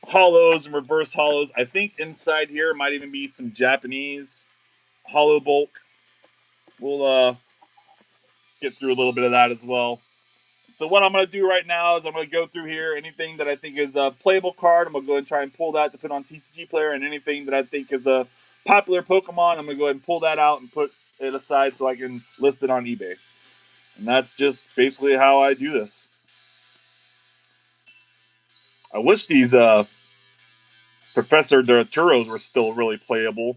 hollows and reverse hollows. I think inside here might even be some Japanese hollow bulk. We'll get through a little bit of that as well. So what I'm going to do right now is I'm going to go through here. Anything that I think is a playable card, I'm going to go ahead and try and pull that to put on TCG Player. And anything that I think is a popular Pokemon, I'm going to go ahead and pull that out and put it aside so I can list it on eBay. And that's just basically how I do this. I wish these Professor Doraturos were still really playable.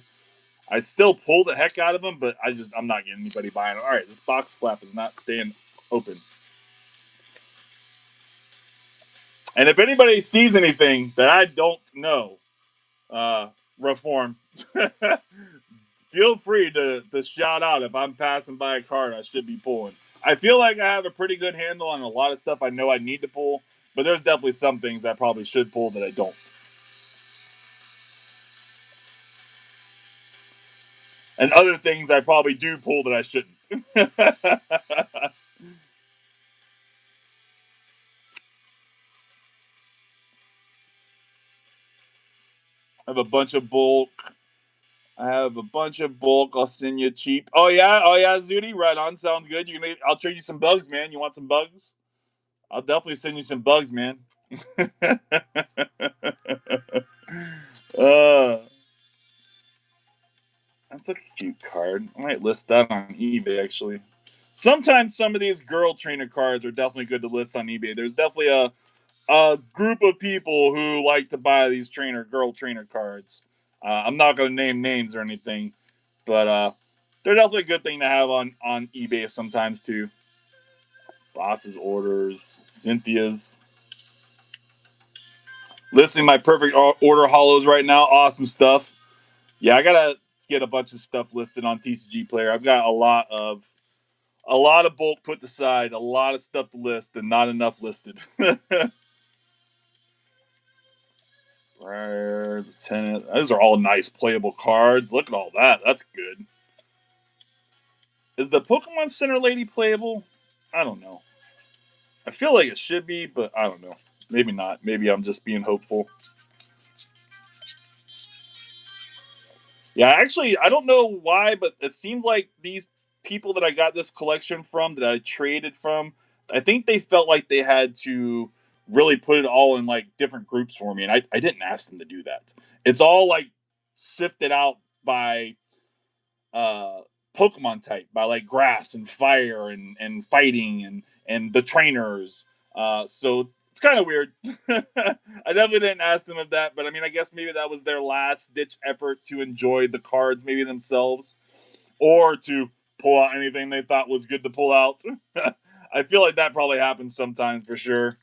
I still pull the heck out of them, but I'm not getting anybody buying them. All right, this box flap is not staying open. And if anybody sees anything that I don't know, reform. feel free to shout out if I'm passing by a card I should be pulling. I feel like I have a pretty good handle on a lot of stuff I know I need to pull, but there's definitely some things I probably should pull that I don't. And other things I probably do pull that I shouldn't. I have a bunch of bulk. I'll send you cheap. Oh yeah, Zooty. Right on. Sounds good. I'll trade you some bugs, man. You want some bugs? I'll definitely send you some bugs, man. uh, that's a cute card. I might list that on eBay actually. Sometimes some of these girl trainer cards are definitely good to list on eBay. There's definitely a group of people who like to buy these girl trainer cards. I'm not going to name names or anything, but they're definitely a good thing to have on eBay sometimes too. Boss's orders, Cynthia's. Listing my perfect order hollows right now. Awesome stuff. Yeah, I gotta get a bunch of stuff listed on TCG Player. I've got a lot of bulk put aside, a lot of stuff to list, and not enough listed. Rare, the tenant. Those are all nice playable cards. Look at all that. That's good. Is the Pokemon Center Lady playable? I don't know. I feel like it should be, but I don't know. Maybe not. Maybe I'm just being hopeful. Yeah, actually, I don't know why, but it seems like these people that I got this collection from, that I traded from, I think they felt like they had to really put it all in like different groups for me, and I didn't ask them to do that. It's all like sifted out by uh Pokemon type, by like grass and fire and fighting and the trainers. So it's kind of weird. I definitely didn't ask them of that, but I mean, I guess maybe that was their last ditch effort to enjoy the cards, maybe themselves, or to pull out anything they thought was good to pull out. I feel like that probably happens sometimes for sure.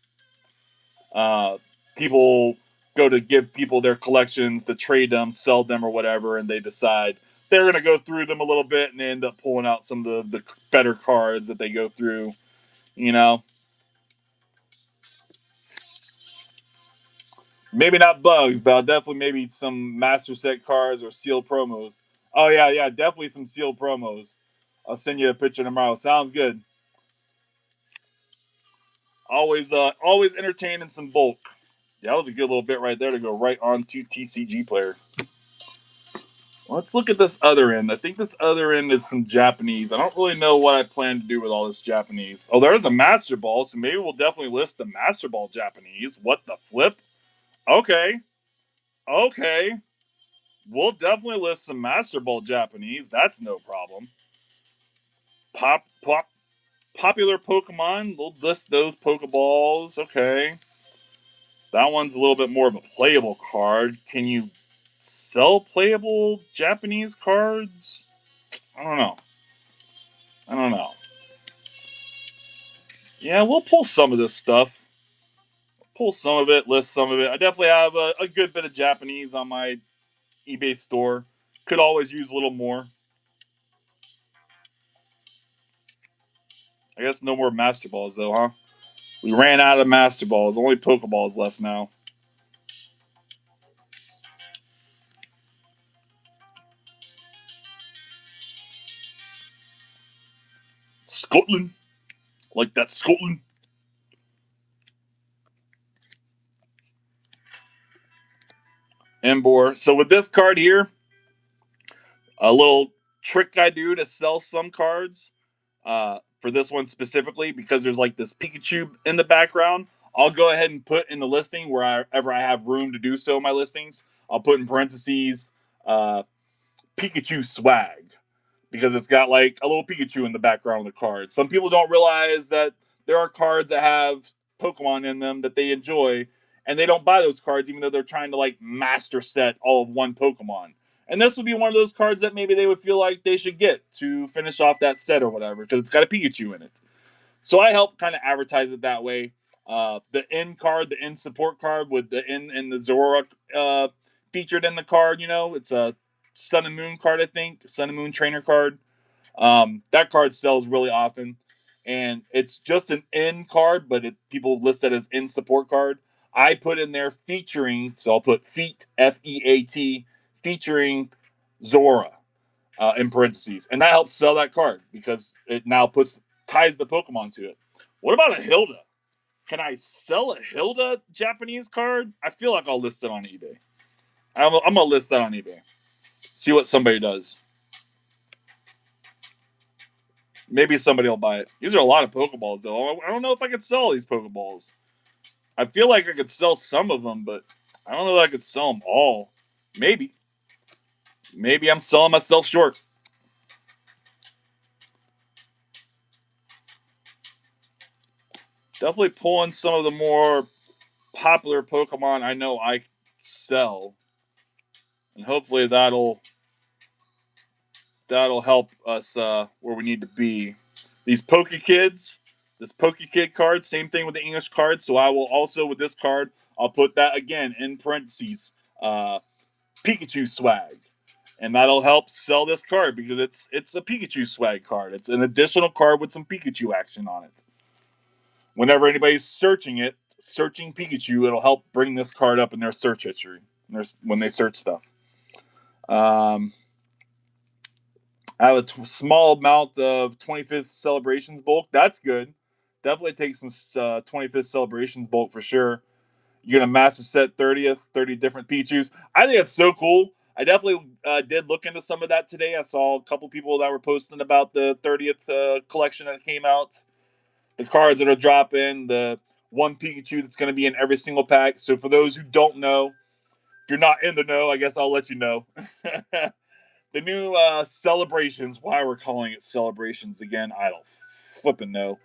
Uh, People go to give people their collections to trade them, sell them, or whatever, and they decide they're going to go through them a little bit and they end up pulling out some of the better cards that they go through. You know, maybe not bugs, but I'll definitely maybe some master set cards or sealed promos. Oh yeah, definitely some sealed promos. I'll send you a picture tomorrow. Sounds good. Always entertaining some bulk. Yeah, that was a good little bit right there to go right on to TCG Player. Let's look at this other end. I think this other end is some Japanese. I don't really know what I plan to do with all this Japanese. Oh, there's a Master Ball, so maybe we'll definitely list the Master Ball Japanese. What the flip? Okay. Okay. We'll definitely list some Master Ball Japanese. That's no problem. Pop popular Pokemon. We'll list those Pokeballs. Okay. That one's a little bit more of a playable card. Can you sell playable Japanese cards? I don't know. I don't know. Yeah, we'll pull some of this stuff. Pull some of it, list some of it. I definitely have a good bit of Japanese on my eBay store. Could always use a little more. I guess no more Master Balls though, huh? We ran out of Master Balls. Only Pokeballs left now. Scotland. Like that Scotland. Embor. So with this card here, a little trick I do to sell some cards. For this one specifically, because there's like this Pikachu in the background, I'll go ahead and put in the listing wherever I have room to do so in my listings. I'll put in parentheses uh, Pikachu swag, because it's got like a little Pikachu in the background of the card. Some people don't realize that there are cards that have Pokemon in them that they enjoy, and they don't buy those cards even though they're trying to like master set all of one Pokemon. And this would be one of those cards that maybe they would feel like they should get to finish off that set or whatever, because it's got a Pikachu in it. So I help kind of advertise it that way. The end card, the end support card with the end and the Zoroark featured in the card, it's a Sun and Moon card, I think. Sun and Moon trainer card. That card sells really often. And it's just an in card, but people list it as in support card. I put in there featuring, so I'll put feet, F-E-A-T, featuring Zora in parentheses. And that helps sell that card because it now ties the Pokemon to it. What about a Hilda? Can I sell a Hilda Japanese card? I feel like I'll list it on eBay. I'm going to list that on eBay. See what somebody does. Maybe somebody will buy it. These are a lot of Pokeballs, though. I don't know if I could sell these Pokeballs. I feel like I could sell some of them, but I don't know if I could sell them all. Maybe. Maybe I'm selling myself short. Definitely pulling some of the more popular Pokemon I know I sell. And hopefully that'll help us where we need to be. These Pokekids, this Pokekid card, same thing with the English card. So I will also, with this card, I'll put that again in parentheses, Pikachu swag. And that'll help sell this card because it's a Pikachu swag card. It's an additional card with some Pikachu action on it. Whenever anybody's searching Pikachu, it'll help bring this card up in their search history when they search stuff. I have a small amount of 25th Celebrations bulk. That's good. Definitely take some 25th Celebrations bulk for sure. You're going to master set 30 different Pichus. I think that's so cool. I definitely did look into some of that today. I saw a couple people that were posting about the 30th collection that came out. The cards that are dropping, the one Pikachu that's going to be in every single pack. So for those who don't know, if you're not in the know, I guess I'll let you know. The new celebrations, why we're calling it celebrations again, I don't flipping know.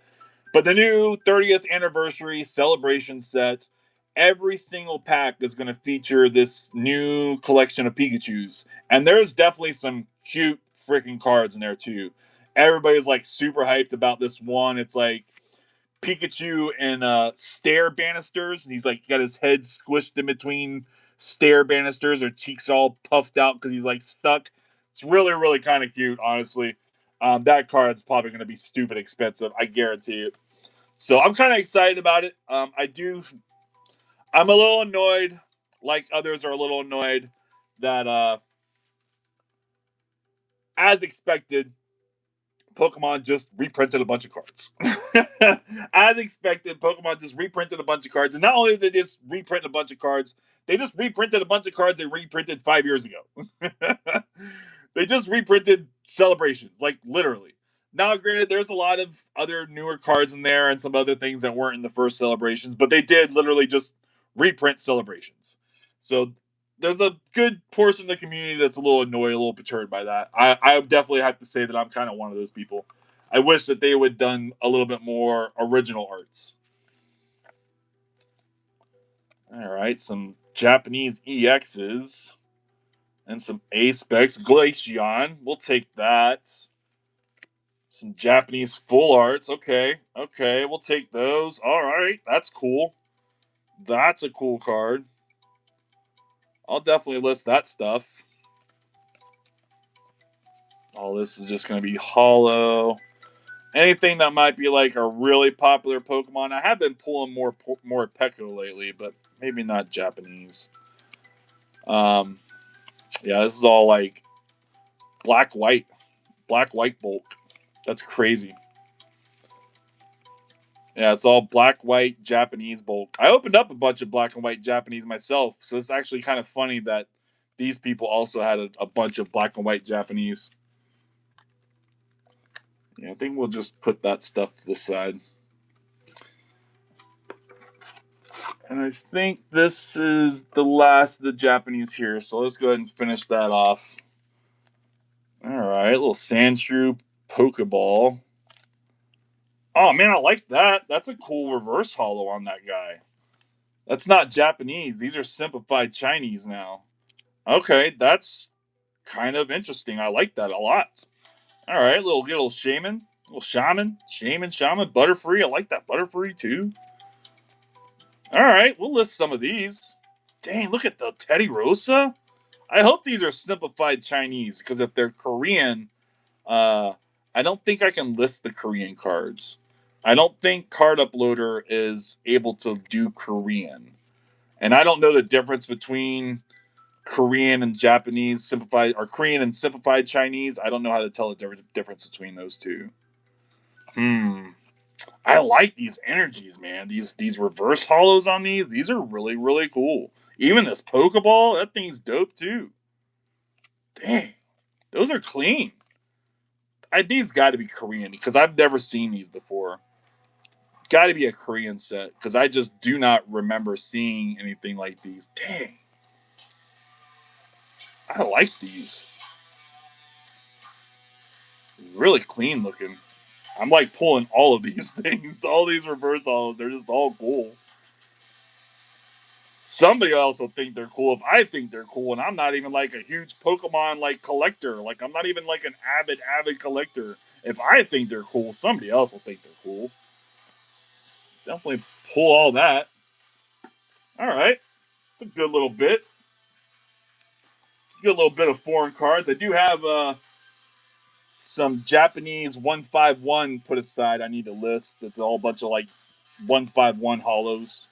But the new 30th anniversary celebration set, every single pack is going to feature this new collection of Pikachus. And there's definitely some cute freaking cards in there too. Everybody's like super hyped about this one. It's like Pikachu and stair banisters. And he's like got his head squished in between stair banisters. Or cheeks all puffed out because he's like stuck. It's really, really kind of cute, honestly. That card's probably going to be stupid expensive. I guarantee it. So I'm kind of excited about it. I'm a little annoyed, like others are a little annoyed, that as expected, Pokemon just reprinted a bunch of cards. As expected, Pokemon just reprinted a bunch of cards. And not only did they just reprint a bunch of cards, they just reprinted a bunch of cards they reprinted 5 years ago. They just reprinted Celebrations, like literally. Now, granted, there's a lot of other newer cards in there and some other things that weren't in the first Celebrations, but they did literally just reprint Celebrations. So there's a good portion of the community that's a little annoyed, a little perturbed by that. I definitely have to say that I'm kind of one of those people. I wish that they would have done a little bit more original arts. All right, some Japanese EXs and some A-Specs. Glaceon, we'll take that. Some Japanese full arts. Okay, we'll take those. All right, that's cool. That's a cool card. I'll definitely list that stuff. All this is just going to be hollow. Anything that might be like a really popular Pokemon. I have been pulling more Pekko lately, but maybe not Japanese. Yeah, this is all like black white bulk. That's crazy. Yeah, it's all black white Japanese bulk. I opened up a bunch of black and white Japanese myself, so it's actually kind of funny that these people also had a bunch of black and white Japanese. Yeah, I think we'll just put that stuff to the side. And I think this is the last of the Japanese here, so let's go ahead and finish that off. All right, a little Sandshrew Pokeball. Oh, man, I like that. That's a cool reverse holo on that guy. That's not Japanese. These are simplified Chinese now. Okay, that's kind of interesting. I like that a lot. All right, little shaman. Little shaman. Butterfree. I like that Butterfree too. All right, we'll list some of these. Dang, look at the Teddy Rosa. I hope these are simplified Chinese, because if they're Korean, uh, I don't think I can list the Korean cards. I don't think Card Uploader is able to do Korean. And I don't know the difference between Korean and Japanese simplified, or Korean and simplified Chinese. I don't know how to tell the difference between those two. I like these energies, man. These reverse hollows on these. These are really, really cool. Even this Pokeball, that thing's dope too. Dang, those are clean. These got to be Korean, because I've never seen these before. Got to be a Korean set, because I just do not remember seeing anything like these. Dang, I like these. Really clean looking. I'm like pulling all of these things. All these reverse hollows, they're just all cool. Somebody else will think they're cool if I think they're cool, and I'm not even like a huge Pokemon like collector. Like, I'm not even like an avid collector. If I think they're cool, somebody else will think they're cool. Definitely pull all that. All right, it's a good little bit. It's a good little bit of foreign cards. I do have some Japanese 151 put aside. I need to list. That's a whole bunch of like 151 hollows.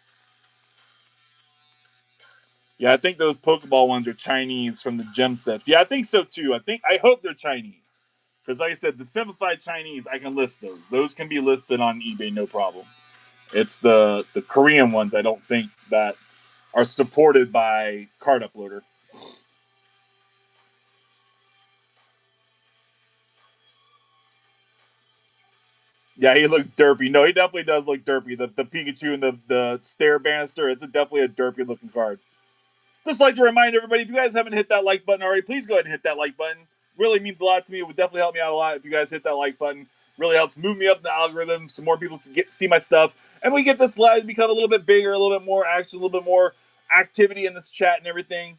Yeah, I think those Pokeball ones are Chinese from the gem sets. Yeah, I think so too. I hope they're Chinese. Because like I said, the simplified Chinese, I can list those. Those can be listed on eBay, no problem. It's the Korean ones I don't think that are supported by Card Uploader. Yeah, he looks derpy. No, he definitely does look derpy. The Pikachu and the Stare Banister, it's definitely a derpy looking card. Just like to remind everybody, if you guys haven't hit that like button already, please go ahead and hit that like button. Really means a lot to me. It would definitely help me out a lot if you guys hit that like button. Really helps move me up in the algorithm, so more people see my stuff, and we get this live become a little bit bigger, a little bit more action, a little bit more activity in this chat and everything.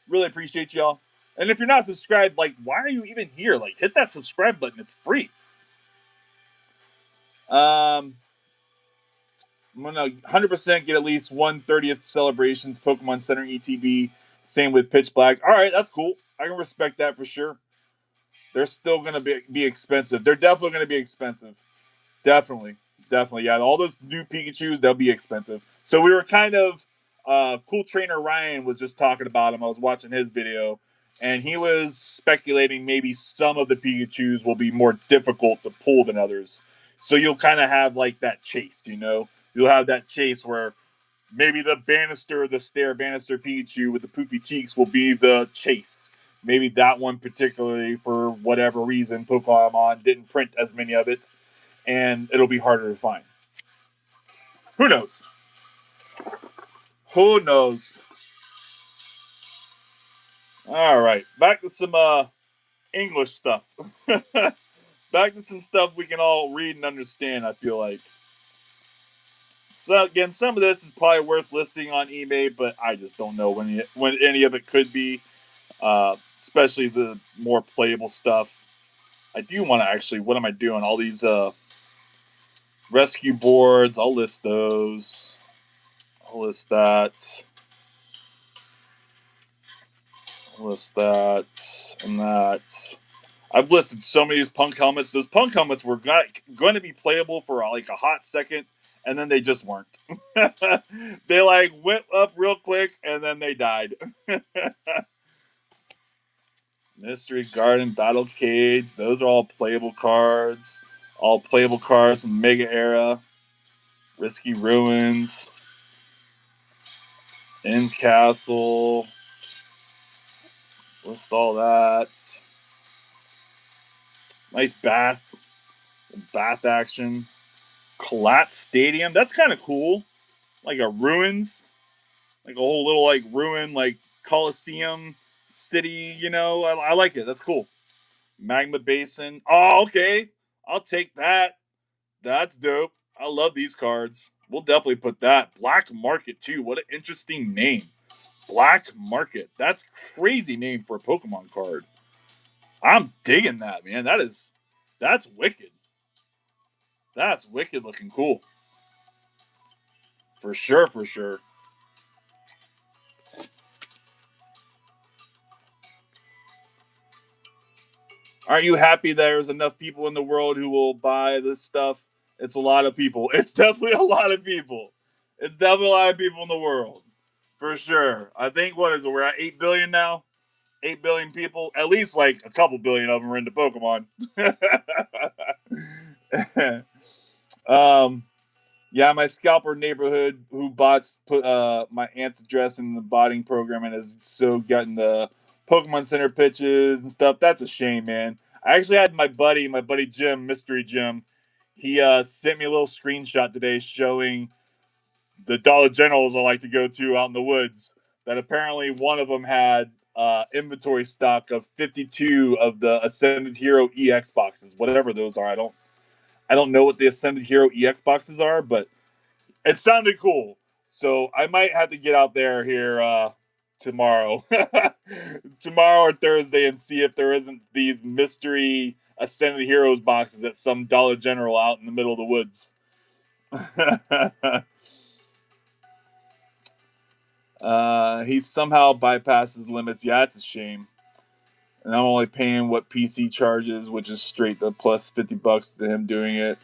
Really appreciate y'all. And if you're not subscribed, like, why are you even here? Like, hit that subscribe button. It's free. I'm gonna 100% get at least 1/30th celebrations Pokemon Center ETB. Same with Pitch Black. All right, that's cool. I can respect that for sure. They're still gonna be expensive. They're definitely gonna be expensive. Definitely, definitely. Yeah, all those new Pikachu's, they'll be expensive. So we were kind of Cool Trainer Ryan was just talking about him. I was watching his video, and he was speculating maybe some of the Pikachu's will be more difficult to pull than others. So you'll kind of have like that chase, you know? You'll have that chase where maybe the Stare Banister Pikachu with the poofy cheeks will be the chase. Maybe that one particularly, for whatever reason, Pokemon didn't print as many of it, and it'll be harder to find. Who knows? Who knows? All right, back to some English stuff. Back to some stuff we can all read and understand. I feel like. So again, some of this is probably worth listing on eBay, but I just don't know when any of it could be. Especially the more playable stuff. I do want to actually. What am I doing? All these rescue boards. I'll list those. I'll list that. I'll list that and that. I've listed so many of these punk helmets. Those punk helmets were going to be playable for like a hot second, and then they just weren't. They like went up real quick, and then they died. Mystery Garden, Battle Cage. Those are all playable cards. All playable cards from Mega Era. Risky Ruins. Inns Castle. List all that. Nice bath action. Collat Stadium. That's kind of cool. Like a ruins. Like a whole little like ruin, like Coliseum city, you know. I like it. That's cool. Magma Basin. Oh, okay. I'll take that. That's dope. I love these cards. We'll definitely put that. Black Market, too. What an interesting name. Black Market. That's crazy name for a Pokemon card. I'm digging that, man. That's wicked. That's wicked looking cool. For sure, for sure. Aren't you happy there's enough people in the world who will buy this stuff? It's a lot of people. It's definitely a lot of people. It's definitely a lot of people in the world. For sure. I think, what is it? We're at 8 billion now? 8 billion people? At least like a couple billion of them are into Pokemon. um, yeah, my scalper neighborhood who bots put my aunt's address in the botting program and has so gotten the Pokemon Center pitches and stuff. That's a shame, man. I actually had my buddy Jim, Mystery Jim. He sent me a little screenshot today showing the Dollar Generals I like to go to out in the woods. That apparently one of them had inventory stock of 52 of the Ascended Hero EX boxes, whatever those are. I don't know what the Ascended Hero EX boxes are, but it sounded cool. So I might have to get out there here tomorrow, tomorrow or Thursday, and see if there isn't these mystery Ascended Heroes boxes at some Dollar General out in the middle of the woods. He somehow bypasses the limits. Yeah, it's a shame. And I'm only paying what PC charges, which is straight the plus $50 to him doing it.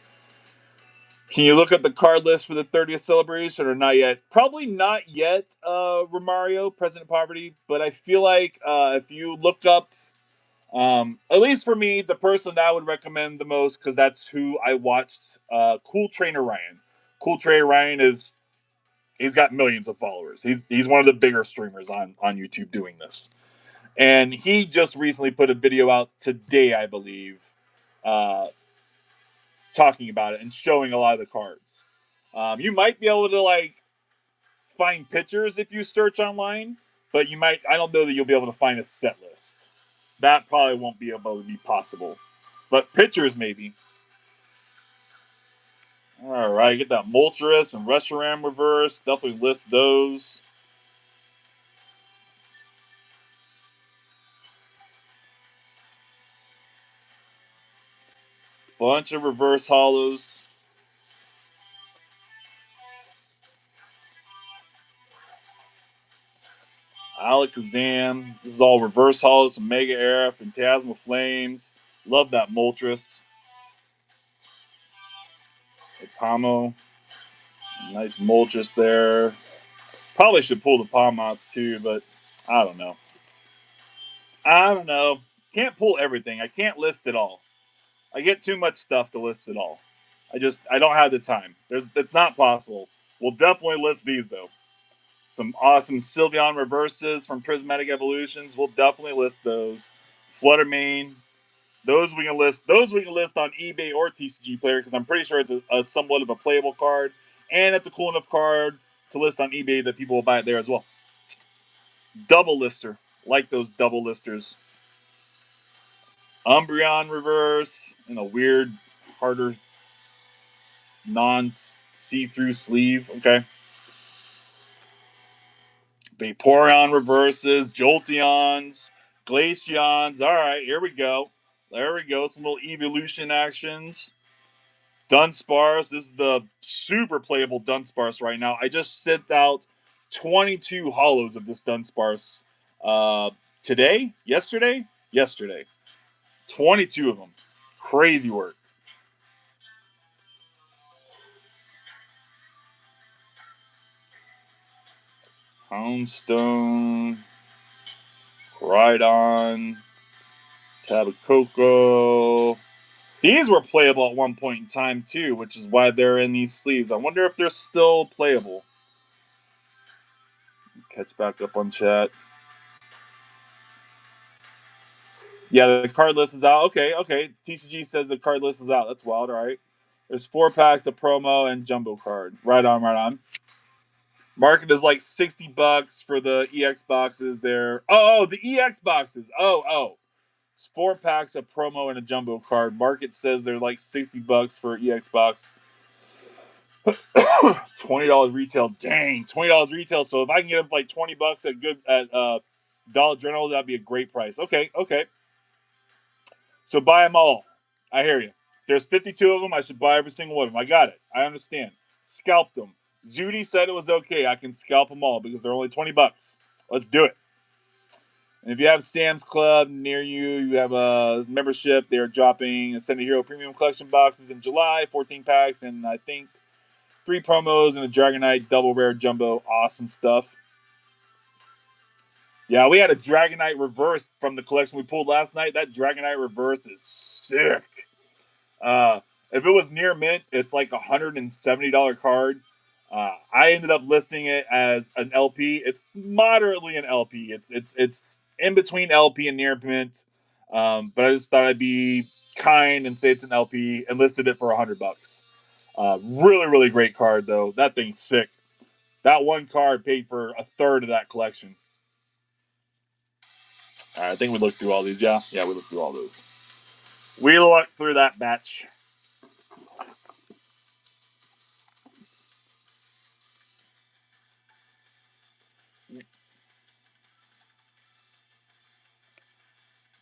Can you look up the card list for the 30th celebration or not yet? Probably not yet, Romario, President Poverty. But I feel like if you look up, at least for me, the person that I would recommend the most, because that's who I watched, Cool Trainer Ryan. Cool Trainer Ryan he's got millions of followers. He's one of the bigger streamers on YouTube doing this. And he just recently put a video out today, I believe, talking about it and showing a lot of the cards. You might be able to like find pictures if you search online, but I don't know that you'll be able to find a set list. That probably won't be able to be possible. But pictures maybe. All right, get that Moltres and Reshiram reverse. Definitely list those. Bunch of reverse hollows. Alakazam. This is all reverse hollows from Mega Era, Phantasmal Flames. Love that Moltres. Pamo. Nice Moltres there. Probably should pull the Palmots too, but I don't know. I don't know. Can't pull everything. I can't list it all. I get too much stuff to list it all. I don't have the time. It's not possible. We'll definitely list these though. Some awesome Sylveon reverses from Prismatic Evolutions. We'll definitely list those. Fluttermane. Those we can list. Those we can list on eBay or TCG Player because I'm pretty sure it's a somewhat of a playable card, and it's a cool enough card to list on eBay that people will buy it there as well. Double lister, like those double listers. Umbreon reverse in a weird, harder, non-see-through sleeve. Okay. Vaporeon reverses, Jolteons, Glaceons. All right, here we go. There we go. Some little evolution actions. Dunsparce. This is the super playable Dunsparce right now. I just sent out 22 hollows of this Dunsparce today? Yesterday? Yesterday. 22 of them. Crazy work. Houndstone. Rhydon. Tabacoco. These were playable at one point in time too, which is why they're in these sleeves. I wonder if they're still playable. Catch back up on chat. Yeah, the card list is out. Okay. TCG says the card list is out. That's wild. All right. There's 4 packs of promo and jumbo card. Right on. Market is like $60 for the EX boxes there. Oh, the EX boxes. Oh. It's 4 packs of promo and a jumbo card. Market says they're like $60 for EX box. $20 retail. Dang, $20 retail. So if I can get them for like $20 at Dollar General, that'd be a great price. Okay. So buy them all. I hear you. There's 52 of them. I should buy every single one of them. I got it. I understand. Scalp them. Zudi said it was okay. I can scalp them all because they're only $20. Let's do it. And if you have Sam's Club near you, you have a membership, they're dropping Ascended Hero Premium Collection boxes in July, 14 packs, and I think 3 promos and a Dragonite Double Rare Jumbo. Awesome stuff. Yeah, we had a Dragonite reverse from the collection we pulled last night. That Dragonite reverse is sick. If it was near mint, it's like $170 card. I ended up listing it as an LP. It's moderately an LP. It's in between LP and near mint. But I just thought I'd be kind and say it's an LP and listed it for $100. Really great card though. That thing's sick. That one card paid for a third of that collection. All right, I think we looked through all these. Yeah, we looked through all those. We looked through that batch.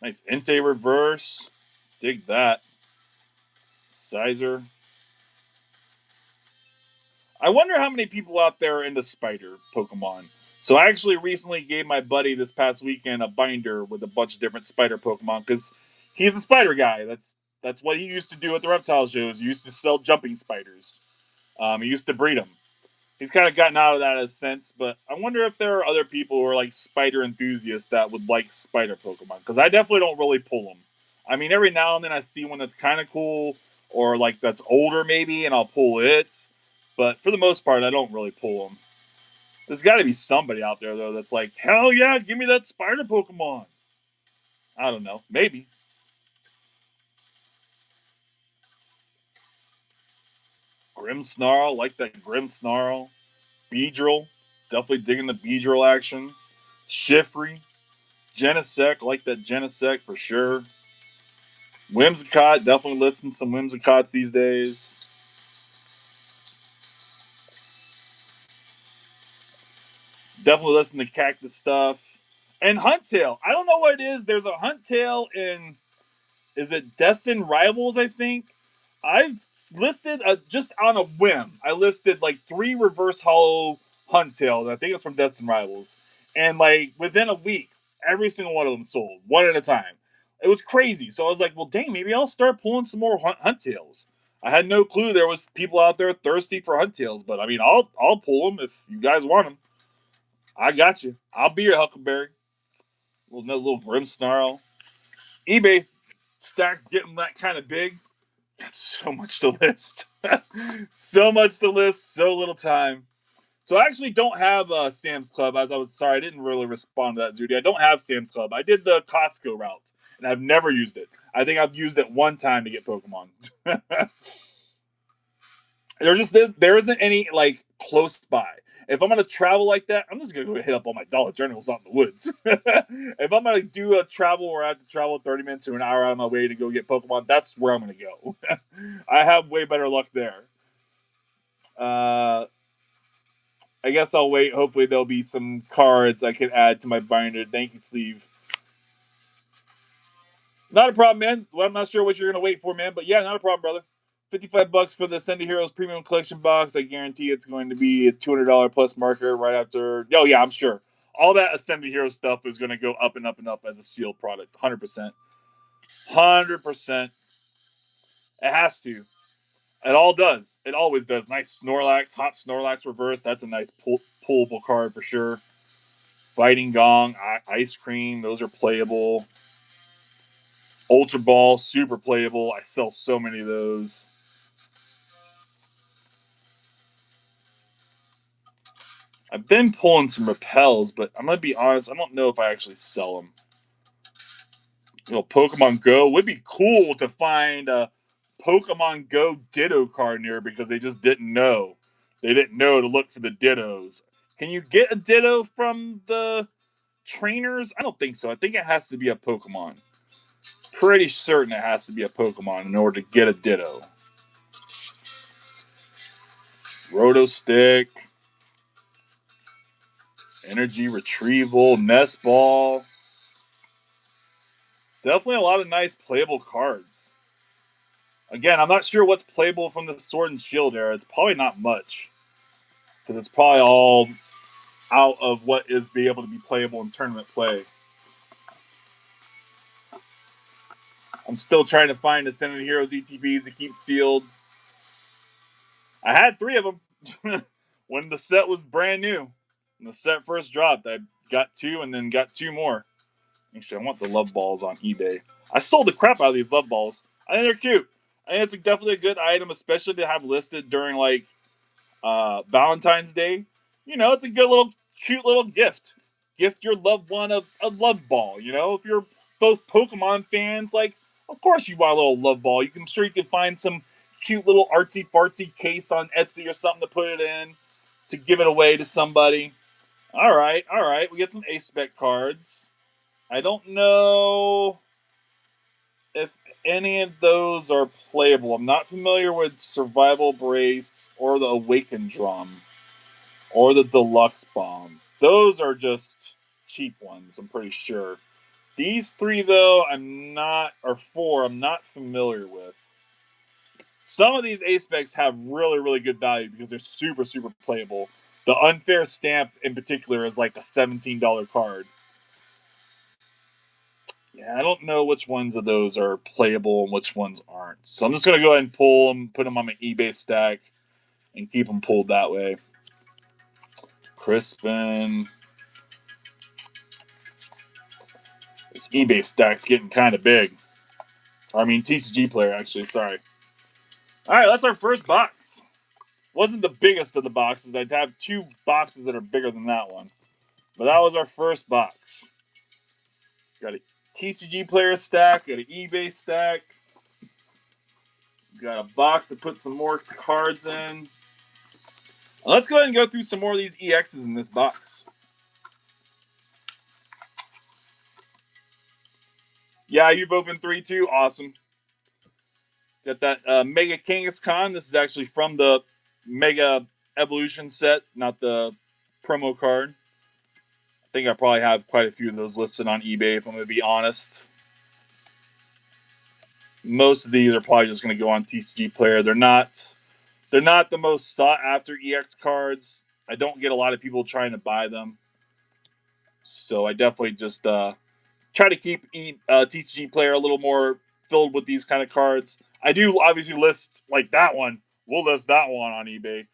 Nice Entei reverse. Dig that. Sizer. I wonder how many people out there are into spider Pokemon. So I actually recently gave my buddy this past weekend a binder with a bunch of different spider Pokemon because he's a spider guy. That's what he used to do at the reptile shows. He used to sell jumping spiders. He used to breed them. He's kind of gotten out of that in a sense, but I wonder if there are other people who are like spider enthusiasts that would like spider Pokemon because I definitely don't really pull them. I mean, every now and then I see one that's kind of cool or like that's older maybe, and I'll pull it. But for the most part, I don't really pull them. There's got to be somebody out there though that's like, hell yeah, give me that spider Pokemon. I don't know, maybe. Grimmsnarl, like that Grimmsnarl. Beedrill, definitely digging the Beedrill action. Shiftry, Genesect, like that Genesect for sure. Whimsicott, definitely listing some Whimsicotts these days. Definitely listening to Cactus stuff. And Huntail. I don't know what it is. There's a Huntail in, is it Destined Rivals, I think? I've listed, just on a whim, I listed like 3 reverse hollow Huntails. I think it's from Destined Rivals. And like within a week, every single one of them sold, one at a time. It was crazy. So I was like, well, dang, maybe I'll start pulling some more Huntails. I had no clue there was people out there thirsty for Huntails, but I mean, I'll pull them if you guys want them. I got you. I'll be your Huckleberry. Little Grimmsnarl. eBay stacks getting that kind of big. Got so much to list. So much to list, so little time. So I actually don't have Sam's Club. As I was sorry, I didn't really respond to that, Zudi. I don't have Sam's Club. I did the Costco route, and I've never used it. I think I've used it one time to get Pokemon. There isn't any like close by. If I'm gonna travel like that, I'm just gonna go hit up all my Dollar Generals out in the woods. If I'm gonna do a travel where I have to travel 30 minutes to an hour out of my way to go get Pokemon, that's where I'm gonna go. I have way better luck there. I guess I'll wait. Hopefully there'll be some cards I can add to my binder. Thank you, Steve. Not a problem, man. Well, I'm not sure what you're gonna wait for, man. But yeah, not a problem, brother. $55 for the Ascended Heroes Premium Collection box. I guarantee it's going to be a $200 plus marker right after. Oh yeah, I'm sure. All that Ascended Hero stuff is going to go up and up and up as a sealed product. 100%. 100%. It has to. It all does. It always does. Nice Snorlax, hot Snorlax reverse. That's a nice pullable card for sure. Fighting Gong, Ice Cream. Those are playable. Ultra Ball, super playable. I sell so many of those. I've been pulling some repels, but I'm going to be honest, I don't know if I actually sell them. You know, Pokemon Go would be cool to find a Pokemon Go Ditto card near because they just didn't know. They didn't know to look for the Dittos. Can you get a Ditto from the trainers? I don't think so. I think it has to be a Pokemon. Pretty certain it has to be a Pokemon in order to get a Ditto. Roto Stick. Energy Retrieval. Nest Ball. Definitely a lot of nice playable cards. Again, I'm not sure what's playable from the Sword and Shield era. It's probably not much. Because it's probably all out of what is be able to be playable in tournament play. I'm still trying to find Ascended Heroes ETBs to keep sealed. I had 3 of them when the set was brand new. When the set first dropped, I got 2 and then got 2 more. Actually, I want the love balls on eBay. I sold the crap out of these love balls. I think they're cute. I think it's definitely a good item, especially to have listed during like Valentine's Day. You know, it's a good little, cute little gift. Gift your loved one a love ball. You know, if you're both Pokemon fans, like, of course you want a little love ball. I'm sure you can find some cute little artsy fartsy case on Etsy or something to put it in to give it away to somebody. All right, all right. We get some Ace Spec cards. I don't know if any of those are playable. I'm not familiar with Survival Brace or the Awakened Drum or the Deluxe Bomb. Those are just cheap ones, I'm pretty sure. These 3, though, or 4, I'm not familiar with. Some of these Ace specs have really, really good value because they're super, super playable. The Unfair Stamp, in particular, is like a $17 card. Yeah, I don't know which ones of those are playable and which ones aren't. So I'm just going to go ahead and pull them, put them on my eBay stack, and keep them pulled that way. Crispin. This eBay stack's getting kind of big. I mean, TCG player, actually, sorry. All right, that's our first box. Wasn't the biggest of the boxes. I'd have 2 boxes that are bigger than that one. But that was our first box. Got a TCG player stack, got an eBay stack. Got a box to put some more cards in. Let's go ahead and go through some more of these EXs in this box. Yeah, you've opened 3 too. Awesome. Got that Mega Kangaskhan. This is actually from the Mega Evolution set, not the promo card. I think I probably have quite a few of those listed on eBay, if I'm going to be honest. Most of these are probably just going to go on TCG Player. They're not the most sought after EX cards. I don't get a lot of people trying to buy them. So I definitely just try to keep TCG Player a little more filled with these kind of cards. I do obviously list like that one. We'll list that one on eBay.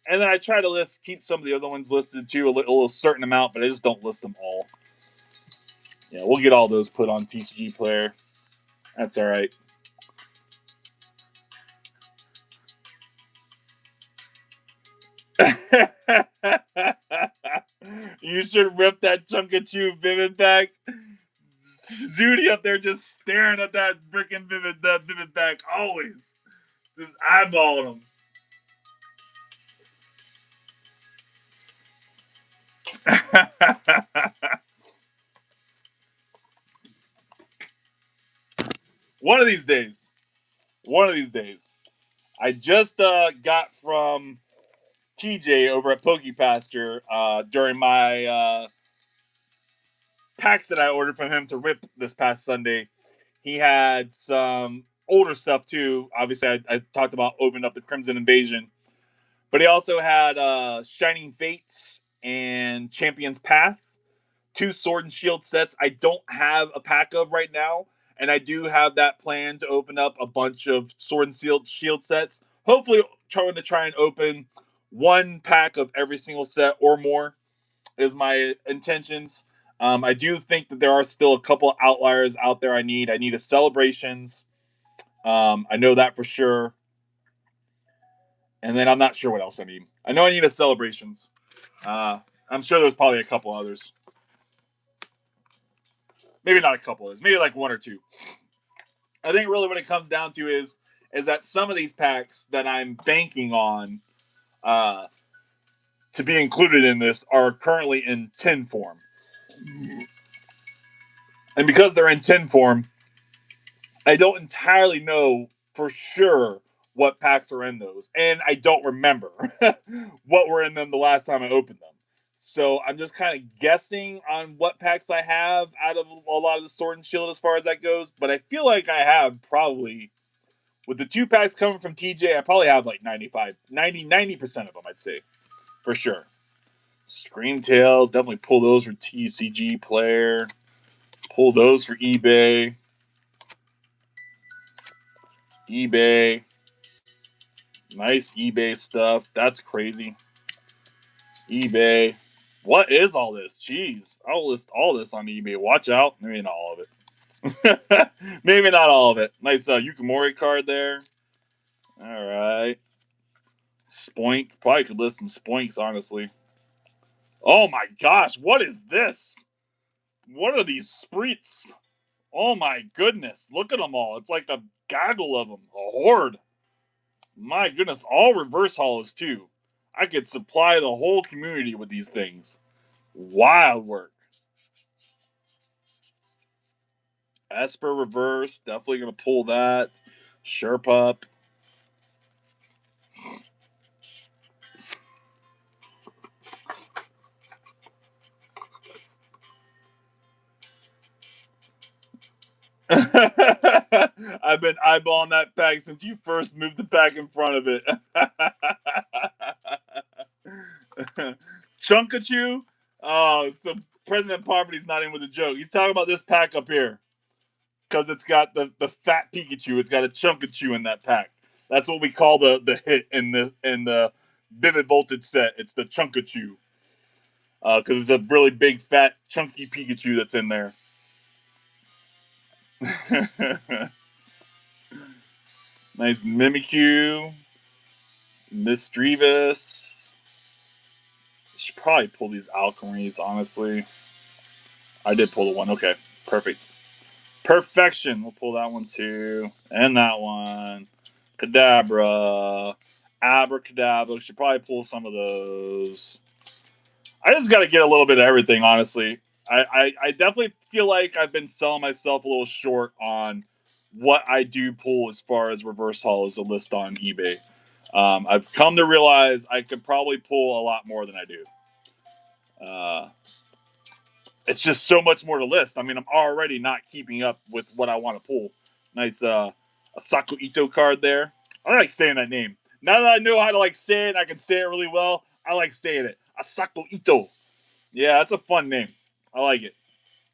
And then I try to keep some of the other ones listed too, a little certain amount, but I just don't list them all. Yeah, we'll get all those put on TCG Player. That's all right. You should rip that chunk of chew Vivid pack. Zooty up there just staring at that freaking Vivid pack always. Just eyeballing him. One of these days. I just got from TJ over at PokePasture during my packs that I ordered from him to rip this past Sunday. He had some older stuff too. Obviously, I talked about opening up the Crimson Invasion, but he also had Shining Fates and Champion's Path. 2 Sword and Shield sets I don't have a pack of right now, and I do have that plan to open up a bunch of Sword and Shield sets. Hopefully, trying to try and open 1 pack of every single set or more is my intentions. I do think that there are still a couple outliers out there I need. I need a Celebrations. I know that for sure. And then I'm not sure what else I need. I know I need a Celebrations. I'm sure there's probably a couple others. Maybe not a couple others. Maybe like 1 or 2. I think really what it comes down to is that some of these packs that I'm banking on to be included in this are currently in tin form. And because they're in tin form, I don't entirely know for sure what packs are in those. And I don't remember what were in them the last time I opened them. So I'm just kind of guessing on what packs I have out of a lot of the Sword and Shield as far as that goes. But I feel like I have probably, with the 2 packs coming from TJ, I probably have like 90% of them, I'd say. For sure. Screamtails, definitely pull those for TCG Player. Pull those for eBay. eBay. Nice eBay stuff. That's crazy. eBay. What is all this? Jeez. I'll list all this on eBay. Watch out. Maybe not all of it. Maybe not all of it. Nice Yukimori card there. All right. Spoink. Probably could list some spoinks, honestly. Oh my gosh. What is this? What are these spreets? Oh my goodness. Look at them all. It's like a gaggle of them. A horde. My goodness. All reverse hollows, too. I could supply the whole community with these things. Wild work. Esper reverse. Definitely going to pull that. Sherpup. I've been eyeballing that pack since you first moved the pack in front of it. Chunkachu? Oh, so President Poverty's not in with a joke. He's talking about this pack up here. Because it's got the fat Pikachu. It's got a Chunkachu in that pack. That's what we call the hit in the Vivid Voltage set. It's the Chunkachu. Because it's a really big, fat, chunky Pikachu that's in there. Nice Mimikyu. Misdreavus. Should probably pull these Alchemies, honestly. I did pull the one. Okay, perfect. Perfection. We'll pull that one too. And that one. Kadabra. Abracadabra. Should probably pull some of those. I just got to get a little bit of everything, honestly. I definitely feel like I've been selling myself a little short on what I do pull as far as reverse hollows to list on eBay. I've come to realize I could probably pull a lot more than I do. It's just so much more to list. I mean, I'm already not keeping up with what I want to pull. Nice Asako Ito card there. I like saying that name. Now that I know how to like say it, I can say it really well. I like saying it. Asako Ito. Yeah, that's a fun name. I like it.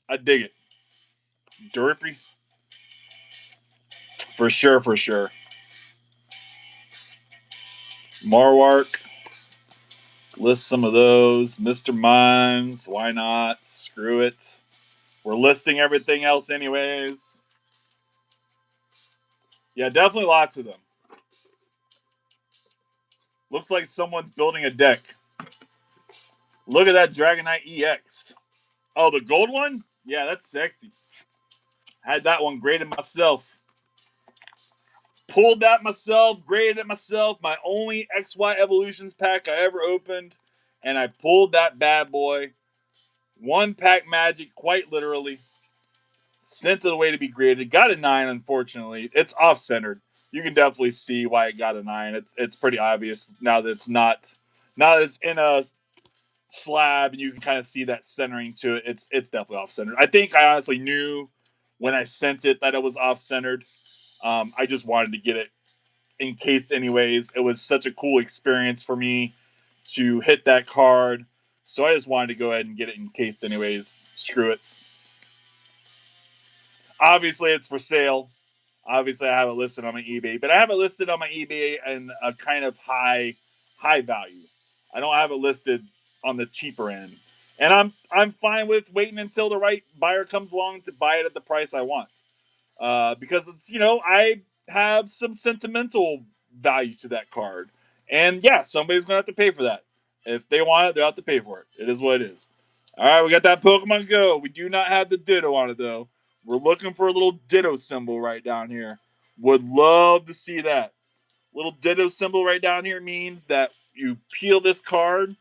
I dig it. Derpy. For sure, for sure. Marwark. List some of those. Mr. Mimes. Why not? Screw it. We're listing everything else anyways. Yeah, definitely lots of them. Looks like someone's building a deck. Look at that Dragonite EX. Oh, the gold one? Yeah, that's sexy. Had that one graded myself. Pulled that myself, graded it myself. My only XY Evolutions pack I ever opened. And I pulled that bad boy. One pack magic, quite literally. Sent it away to be graded. Got a 9, unfortunately. It's off-centered. You can definitely see why it got a 9. It's pretty obvious now that it's not. Now that it's in a slab and you can kind of see that centering to it. It's definitely off-centered. I think I honestly knew when I sent it that it was off-centered. I just wanted to get it encased anyways. It was such a cool experience for me to hit that card. So I just wanted to go ahead and get it encased anyways. Screw it. Obviously, it's for sale. Obviously, I have it listed on my eBay, but I have it listed on my eBay in a kind of high value. I don't have it listed on the cheaper end, and I'm fine with waiting until the right buyer comes along to buy it at the price I want, because it's I have some sentimental value to that card, and yeah, somebody's gonna have to pay for that. If they want it, they'll have to pay for it. It is what it is. All right, we got that Pokemon Go. We do not have the Ditto on it though. We're looking for a little Ditto symbol right down here. Would love to see that. Little Ditto symbol right down here means that you peel this card,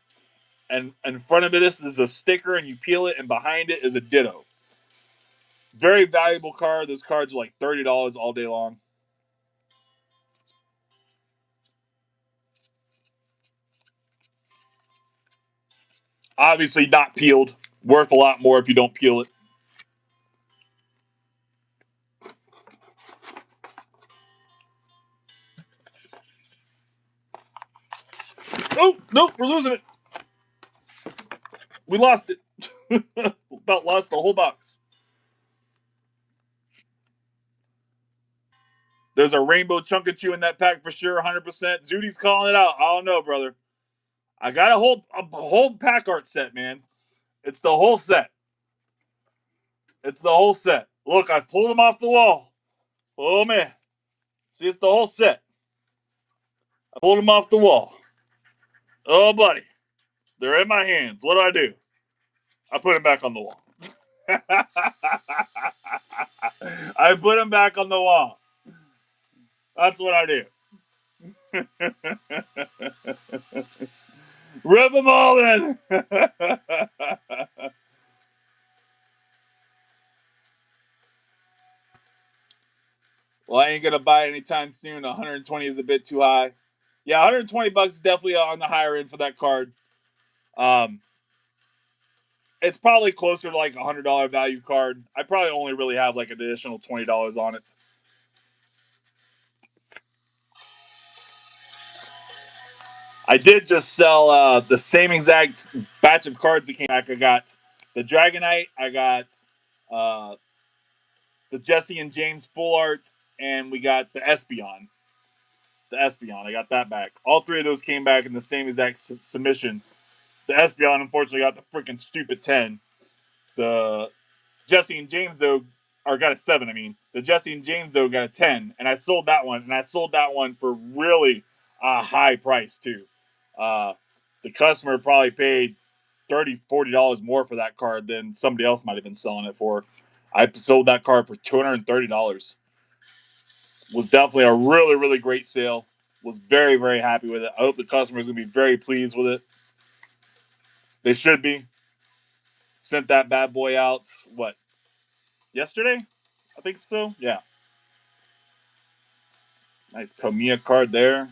and in front of it is a sticker, and you peel it, and behind it is a Ditto. Very valuable card. Those cards are like $30 all day long. Obviously not peeled. Worth a lot more if you don't peel it. Oh, no, we're losing it. We lost it. About lost the whole box. There's a rainbow Chunkachu in that pack for sure, 100%. Zudy's calling it out. I don't know, brother. I got a whole pack art set, man. It's the whole set. It's the whole set. Look, I pulled them off the wall. Oh, man. See, it's the whole set. I pulled them off the wall. Oh, buddy. They're in my hands. What do? I put them back on the wall. I put them back on the wall. That's what I do. Rip them all in. Well, I ain't gonna buy it anytime soon. 120 is a bit too high. Yeah, 120 bucks is definitely on the higher end for that card. It's probably closer to like $100 value card. I probably only really have like an additional $20 on it. I did just sell the same exact batch of cards that came back. I got the Dragonite, I got uh, the Jesse and James full art, and we got the Espeon. The Espeon, I got that back. All three of those came back in the same exact submission. The Espeon, unfortunately, got the freaking stupid 10. The Jesse and James, though, or got a 7, I mean. The Jesse and James, though, got a 10. And I sold that one. And I sold that one for really a high price, too. The customer probably paid $30, $40 more for that card than somebody else might have been selling it for. I sold that card for $230. Was definitely a really, really great sale. Was very, very happy with it. I hope the customer is going to be very pleased with it. They should be. Sent that bad boy out, what, yesterday? I think so. Yeah. Nice Kamiya card there.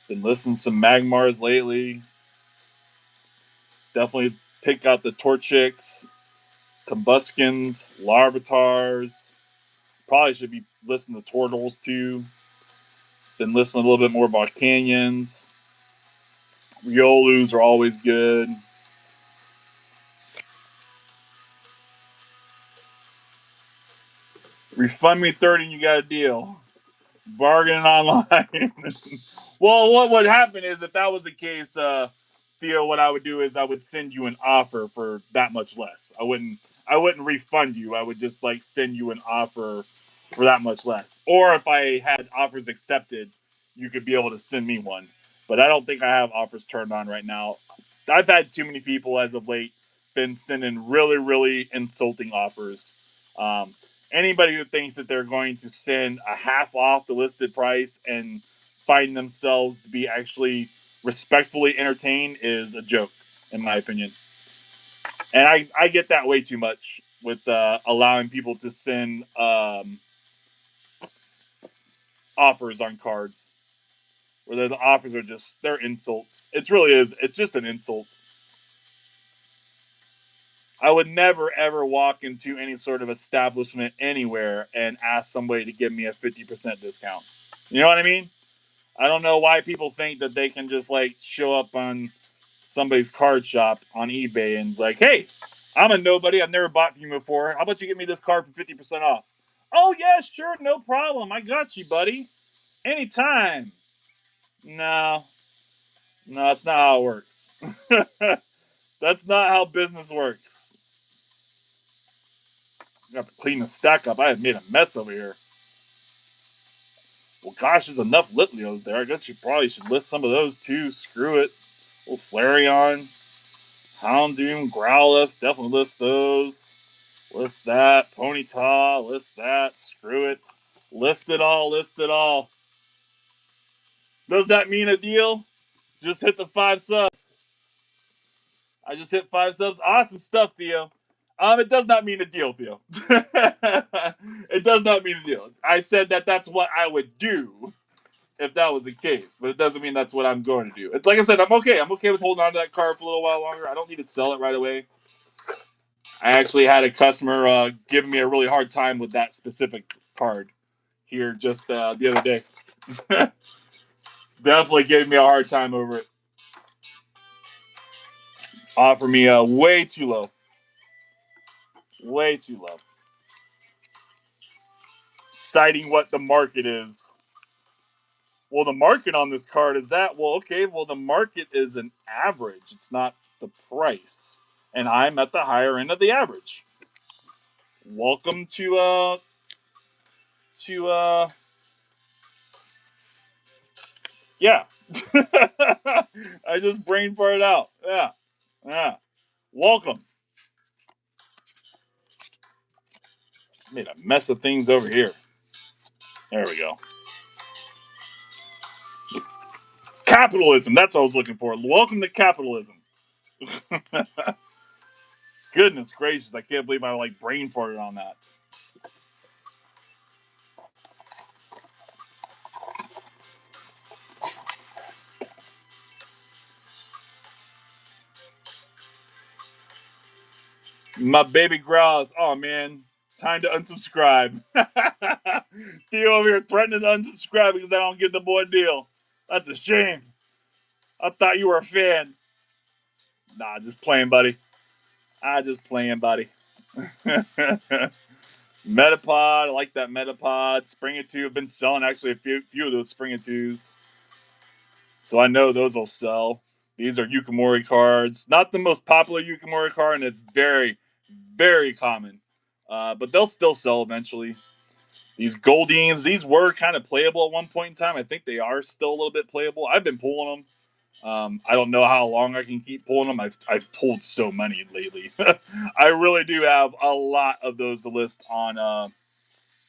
Been listening to some Magmars lately. Definitely pick out the Torchics, Combuskins, Larvatars. Probably should be listening to Turtles too. Been listening a little bit more about Canyons. Riolus are always good. Refund me 30 and you got a deal. Bargaining online. Well, what would happen is if that was the case, Theo, what I would do is I would send you an offer for that much less. I wouldn't refund you. I would just like send you an offer for that much less. Or if I had offers accepted, you could be able to send me one. But I don't think I have offers turned on right now. I've had too many people as of late been sending really, really insulting offers. Um, Anybody who thinks that they're going to send a half off the listed price and find themselves to be actually respectfully entertained is a joke, in my opinion. And I get that way too much with allowing people to send offers on cards, where the offers are just, they're insults. It really is. It's just an insult. I would never ever walk into any sort of establishment anywhere and ask somebody to give me a 50% discount. You know what I mean? I don't know why people think that they can just like show up on somebody's card shop on eBay and like, hey, I'm a nobody. I've never bought from you before. How about you get me this card for 50% off? Oh, yeah, sure. No problem. I got you, buddy. Anytime. No, no, that's not how it works. That's not how business works. I have to clean the stack up. I have made a mess over here. Well, gosh, there's enough Litleos there. I guess you probably should list some of those too. Screw it. Little Flareon, Houndoom, Growlithe. Definitely list those. List that. Ponyta. List that. Screw it. List it all. List it all. Does that mean a deal? Just hit the 5 subs. I just hit 5 subs. Awesome stuff, Theo. It does not mean a deal, Theo. It does not mean a deal. I said that that's what I would do if that was the case, but it doesn't mean that's what I'm going to do. It's like I said, I'm okay. I'm okay with holding on to that card for a little while longer. I don't need to sell it right away. I actually had a customer giving me a really hard time with that specific card here just the other day. Definitely gave me a hard time over it. Offer me way too low. Way too low. citing what the market is. Well, the market on this card is that. Well, okay, well, the market is an average. It's not the price. And I'm at the higher end of the average. Welcome to yeah. I just brain farted out. Yeah. Yeah. Welcome. Made a mess of things over here. There we go. Capitalism. That's what I was looking for. Welcome to capitalism. Goodness gracious. I can't believe I like brain farted on that. My baby growls. Oh man, time to unsubscribe. Theo over here threatening to unsubscribe because I don't get the boy deal. That's a shame. I thought you were a fan. Nah, just playing, buddy. Just playing, buddy. Metapod, I like that Metapod. Springatoo, I've been selling actually a few of those Springatoo's. So I know those will sell. These are Yukimori cards. Not the most popular Yukimori card, and it's very, very common. But they'll still sell eventually. These Goldines, these were kind of playable at one point in time. I think they are still a little bit playable. I've been pulling them. I don't know how long I can keep pulling them. I've pulled so many lately. I really do have a lot of those to list on. Oh,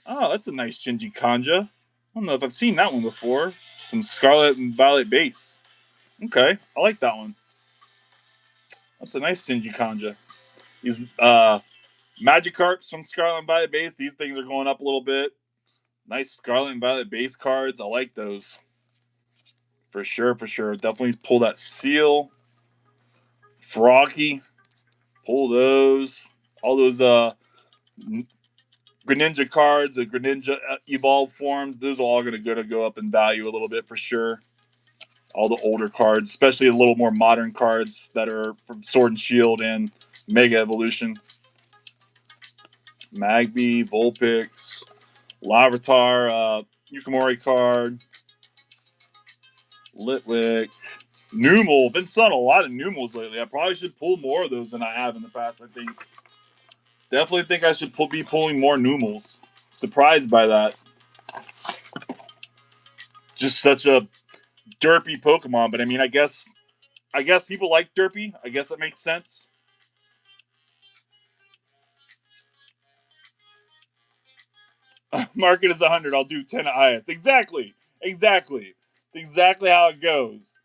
that's a nice Shinji Kanja. I don't know if I've seen that one before. From Scarlet and Violet Base. Okay, I like that one. That's a nice Shinji Kanja. These Magikarps from Scarlet and Violet Base. These things are going up a little bit. Nice Scarlet and Violet Base cards. I like those. For sure, for sure. Definitely pull that Seal. Froggy. Pull those. All those Greninja cards, the Greninja evolved forms. Those are all going to go up in value a little bit for sure. All the older cards, especially a little more modern cards that are from Sword and Shield and Mega Evolution. Magby, Vulpix, Larvitar, Yukimori card, Litwick, Numel. Been selling a lot of Numels lately. I probably should pull more of those than I have in the past, I think. Definitely think I should be pulling more Numels. Surprised by that. Just such a derpy Pokemon, but I mean, I guess people like derpy. I guess that makes sense. Market is 100. I'll do 10 at highest. Exactly. Exactly how it goes.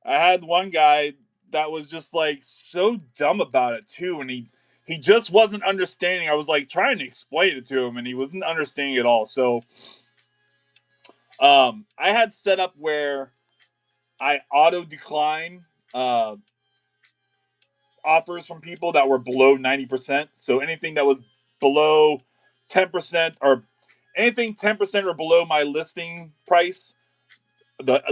I had one guy that was just like so dumb about it too, and he just wasn't understanding. I was like trying to explain it to him, and he wasn't understanding at all. So, I had set up where I auto decline offers from people that were below 90%. So anything that was below 10% or anything 10% or below my listing price,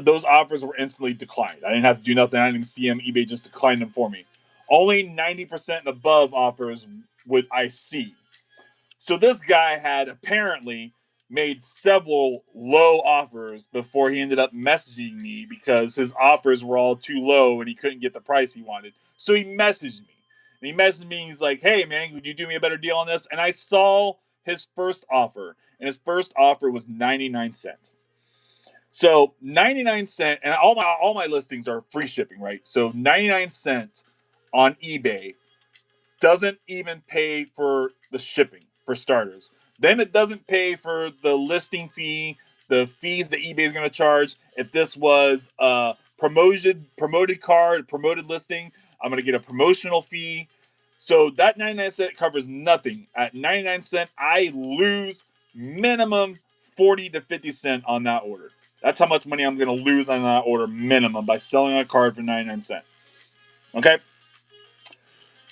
those offers were instantly declined. I didn't have to do nothing. I didn't even see them. eBay just declined them for me. Only 90% and above offers would I see. So this guy had apparently made several low offers before he ended up messaging me because his offers were all too low and he couldn't get the price he wanted. So he messaged me. And he messaged me and he's like, hey man, could you do me a better deal on this? And I saw his first offer. And his first offer was 99 cents. So 99 cents, and all my listings are free shipping, right? So 99 cents on eBay doesn't even pay for the shipping for starters. Then it doesn't pay for the listing fee, the fees that eBay is going to charge. If this was a promoted card, promoted listing, I'm going to get a promotional fee. So that 99 cent covers nothing. At 99 cent, I lose minimum 40 to 50 cent on that order. That's how much money I'm going to lose on that order minimum by selling a card for 99 cent. Okay?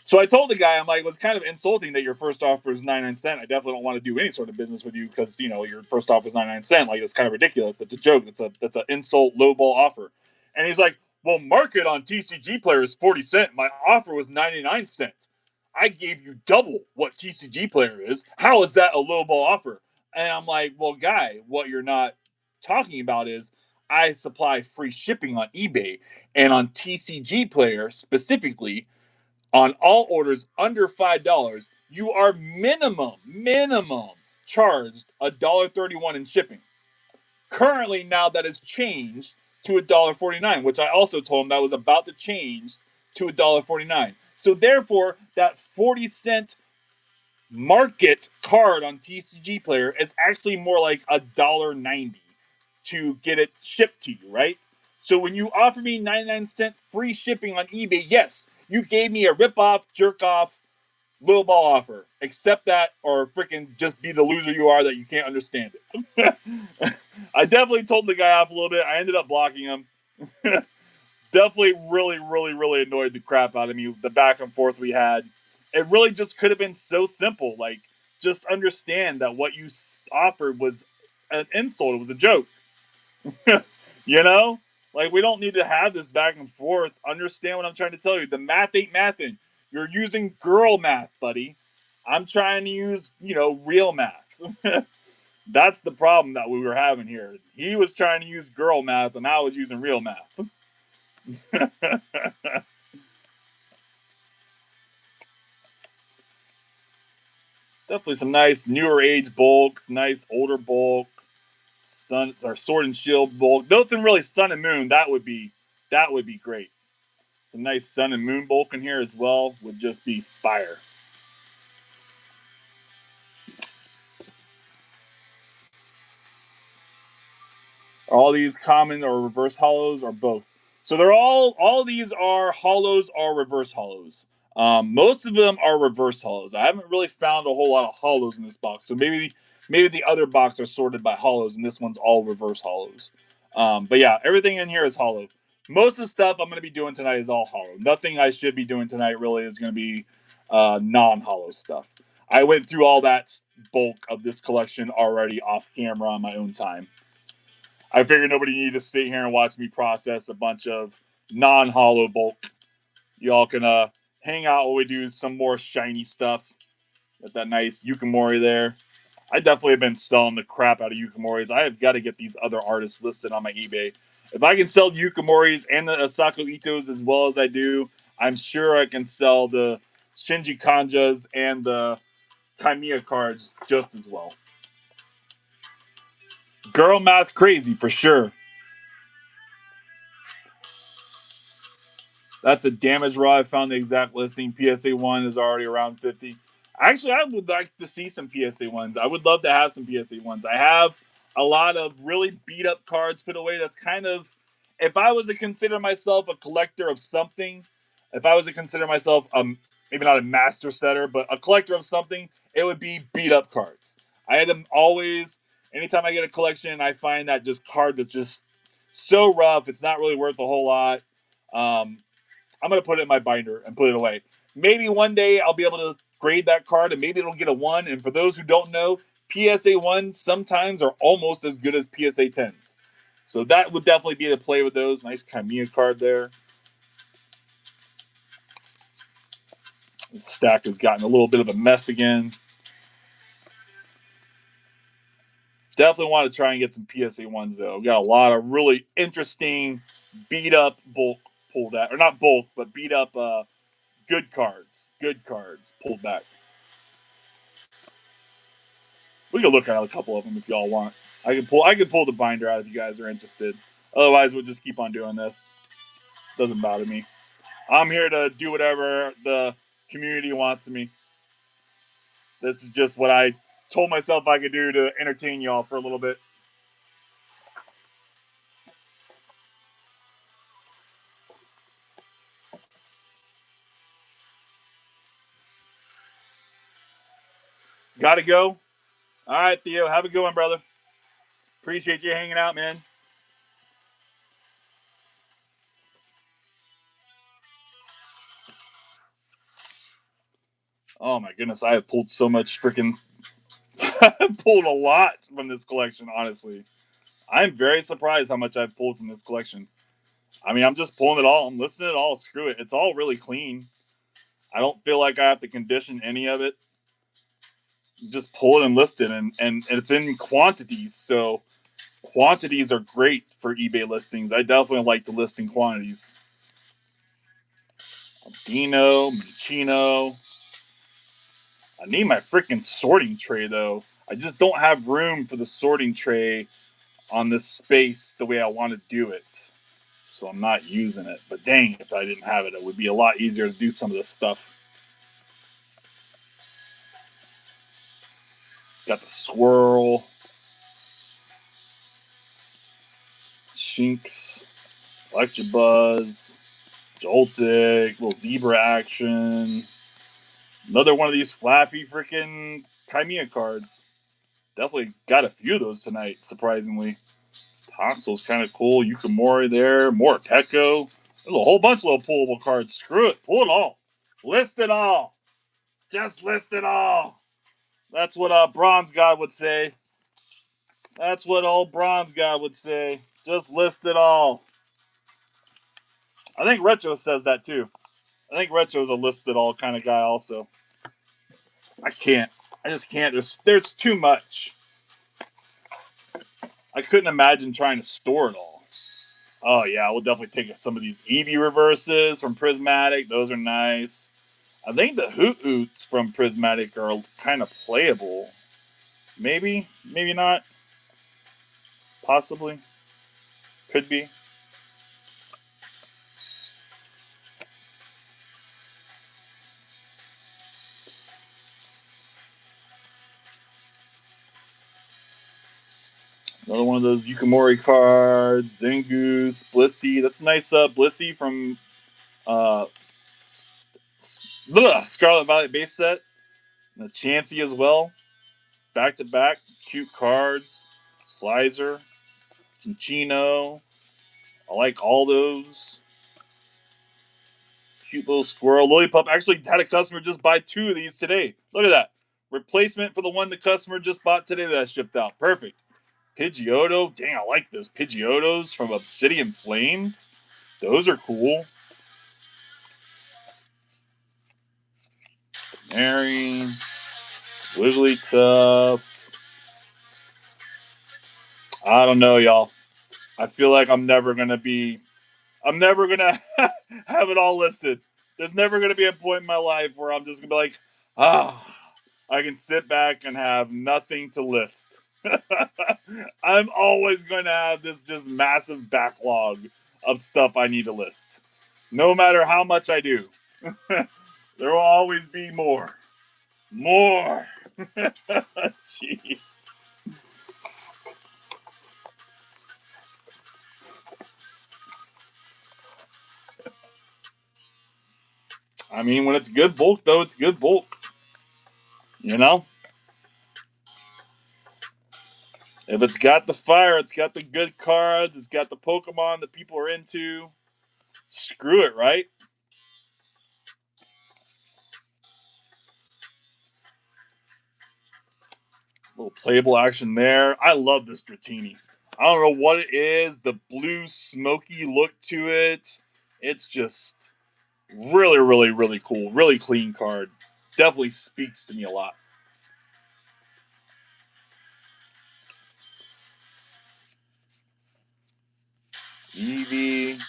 So I told the guy, I'm like, it was kind of insulting that your first offer is 99 cents. I definitely don't want to do any sort of business with you because, you know, your first offer is 99 cents. Like, it's kind of ridiculous. That's a joke. That's an insult, lowball offer. And he's like, well, market on TCG Player is 40 cents. My offer was 99 cents. I gave you double what TCG Player is. How is that a lowball offer? And I'm like, well, guy, what you're not talking about is I supply free shipping on eBay and on TCG Player specifically. On all orders under $5, you are minimum charged $1.31 in shipping. Currently, now that has changed to $1.49, which I also told him that was about to change to $1.49. So therefore, that 40-cent market card on TCG Player is actually more like $1.90 to get it shipped to you, right? So when you offer me 99-cent free shipping on eBay, yes, you gave me a rip-off, jerk-off, little ball offer. Accept that or freaking just be the loser you are that you can't understand it. I definitely told the guy off a little bit. I ended up blocking him. Definitely really annoyed the crap out of me, the back and forth we had. It really just could have been so simple. Like, just understand that what you offered was an insult. It was a joke. You know? Like, we don't need to have this back and forth. Understand what I'm trying to tell you. The math ain't mathing. You're using girl math, buddy. I'm trying to use, real math. That's the problem that we were having here. He was trying to use girl math, and I was using real math. Definitely some nice newer age bulks, nice older bulk. Sun or sword and shield bulk. Nothing really sun and moon. That would be great. Some nice sun and moon bulk in here as well would just be fire. Are all these common or reverse hollows or both? So they're all these are hollows or reverse hollows. Most of them are reverse hollows. I haven't really found a whole lot of hollows in this box. So maybe the other box are sorted by hollows, and this one's all reverse hollows. But yeah, everything in here is hollow. Most of the stuff I'm going to be doing tonight is all hollow. Nothing I should be doing tonight really is going to be non-hollow stuff. I went through all that bulk of this collection already off camera on my own time. I figured nobody needed to sit here and watch me process a bunch of non-hollow bulk. Y'all can hang out while we do some more shiny stuff. Got that nice Yukimori there. I definitely have been selling the crap out of Yukimoris. I have got to get these other artists listed on my eBay. If I can sell Yukimoris and the Asako Itos as well as I do, I'm sure I can sell the Shinji Kanjas and the Kaimiya cards just as well. Girl math crazy for sure. That's a damage raw. I found the exact listing. PSA 1 is already around 50. Actually, I would like to see some PSA 1s. I would love to have some PSA 1s. I have a lot of really beat up cards put away. That's kind of, if I was to consider myself a collector of something, if I was to consider myself, maybe not a master setter, but a collector of something, it would be beat up cards. I had them always, anytime I get a collection, I find that just card that's just so rough. It's not really worth a whole lot. I'm going to put it in my binder and put it away. Maybe one day I'll be able to grade that card and maybe it'll get a 1. And for those who don't know, PSA 1s sometimes are almost as good as PSA 10s. So that would definitely be the play with those. Nice Kaimiya card there. This stack has gotten a little bit of a mess again. Definitely want to try and get some PSA 1s though. Got a lot of really interesting beat up bulk pulled out. Or not bulk, but beat up good cards pulled back. We can look at a couple of them if y'all want. I can pull the binder out if you guys are interested. Otherwise, we'll just keep on doing this. Doesn't bother me. I'm here to do whatever the community wants of me. This is just what I told myself I could do to entertain y'all for a little bit. Gotta go. All right, Theo. Have a good one, brother. Appreciate you hanging out, man. Oh my goodness, I have pulled so much freaking. I've pulled a lot from this collection, honestly. I'm very surprised how much I've pulled from this collection. I mean, I'm just pulling it all. I'm listing it all. Screw it. It's all really clean. I don't feel like I have to condition any of it. just pull it and list it, and it's in quantities. So quantities are great for eBay listings. I definitely like the listing quantities. Dino, Michino. I need my freaking sorting tray though. I just don't have room for the sorting tray on this space the way I want to do it. So I'm not using it. But dang, if I didn't have it, it would be a lot easier to do some of this stuff. Got the squirrel, Shinx, Electabuzz, Joltik, little zebra action. Another one of these flaffy freaking Chimera cards. Definitely got a few of those tonight, surprisingly. Toxel's kind of cool. Yukimori there. More Pecco. There's a whole bunch of little pullable cards. Screw it. Pull it all. List it all. Just list it all. That's what Bronze God would say. That's what old Bronze God would say. Just list it all. I think Retro says that too. I think Retro's a list it all kind of guy also. I can't. I just can't. There's too much. I couldn't imagine trying to store it all. Oh yeah, we'll definitely take some of these Eevee reverses from Prismatic. Those are nice. I think the Hoot Hoots from Prismatic are kind of playable. Maybe, maybe not. Possibly. Could be. Another one of those Yukimori cards. Zangoose, Blissey. That's a nice Blissey from uh, Scarlet Violet base set. And the Chansey as well. Back to back. Cute cards. Slizer. Cinchino. I like all those. Cute little squirrel. Lollipop actually had a customer just buy 2 of these today. Look at that. Replacement for the one the customer just bought today that shipped out. Perfect. Pidgeotto. Dang, I like those Pidgeottos from Obsidian Flames. Those are cool. Mary. Wigglytuff. I don't know, y'all. I feel like I'm never going to have it all listed. There's never going to be a point in my life where I'm just going to be like, I can sit back and have nothing to list. I'm always going to have this just massive backlog of stuff I need to list. No matter how much I do, there will always be more. More. Jeez. I mean, when it's good bulk, though, it's good bulk. You know? If it's got the fire, it's got the good cards, it's got the Pokemon that people are into, screw it, right? Little playable action there. I love this Dratini. I don't know what it is. The blue smoky look to it. It's just really, really, really cool. Really clean card. Definitely speaks to me a lot. Eevee.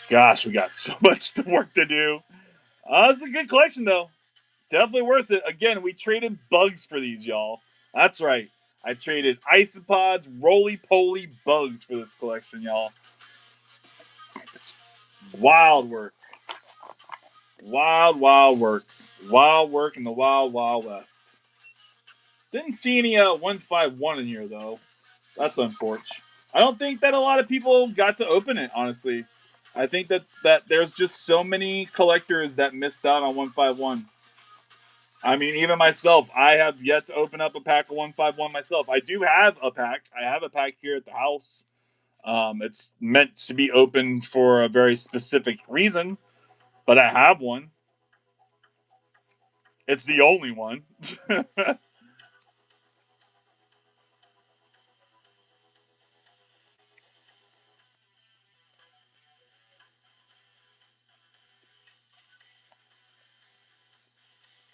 Gosh, we got so much work to do. It's a good collection, though. Definitely worth it. Again, we traded bugs for these, y'all. That's right. I traded Isopods, Rollie Pollie bugs for this collection, y'all. Wild work. Wild, wild work. Wild work in the wild, wild west. Didn't see any 151 in here, though. That's unfortunate. I don't think that a lot of people got to open it, honestly. I think that there's just so many collectors that missed out on 151. I mean, even myself, I have yet to open up a pack of 151 myself. I do have a pack. I have a pack here at the house. It's meant to be open for a very specific reason, but I have one. It's the only one.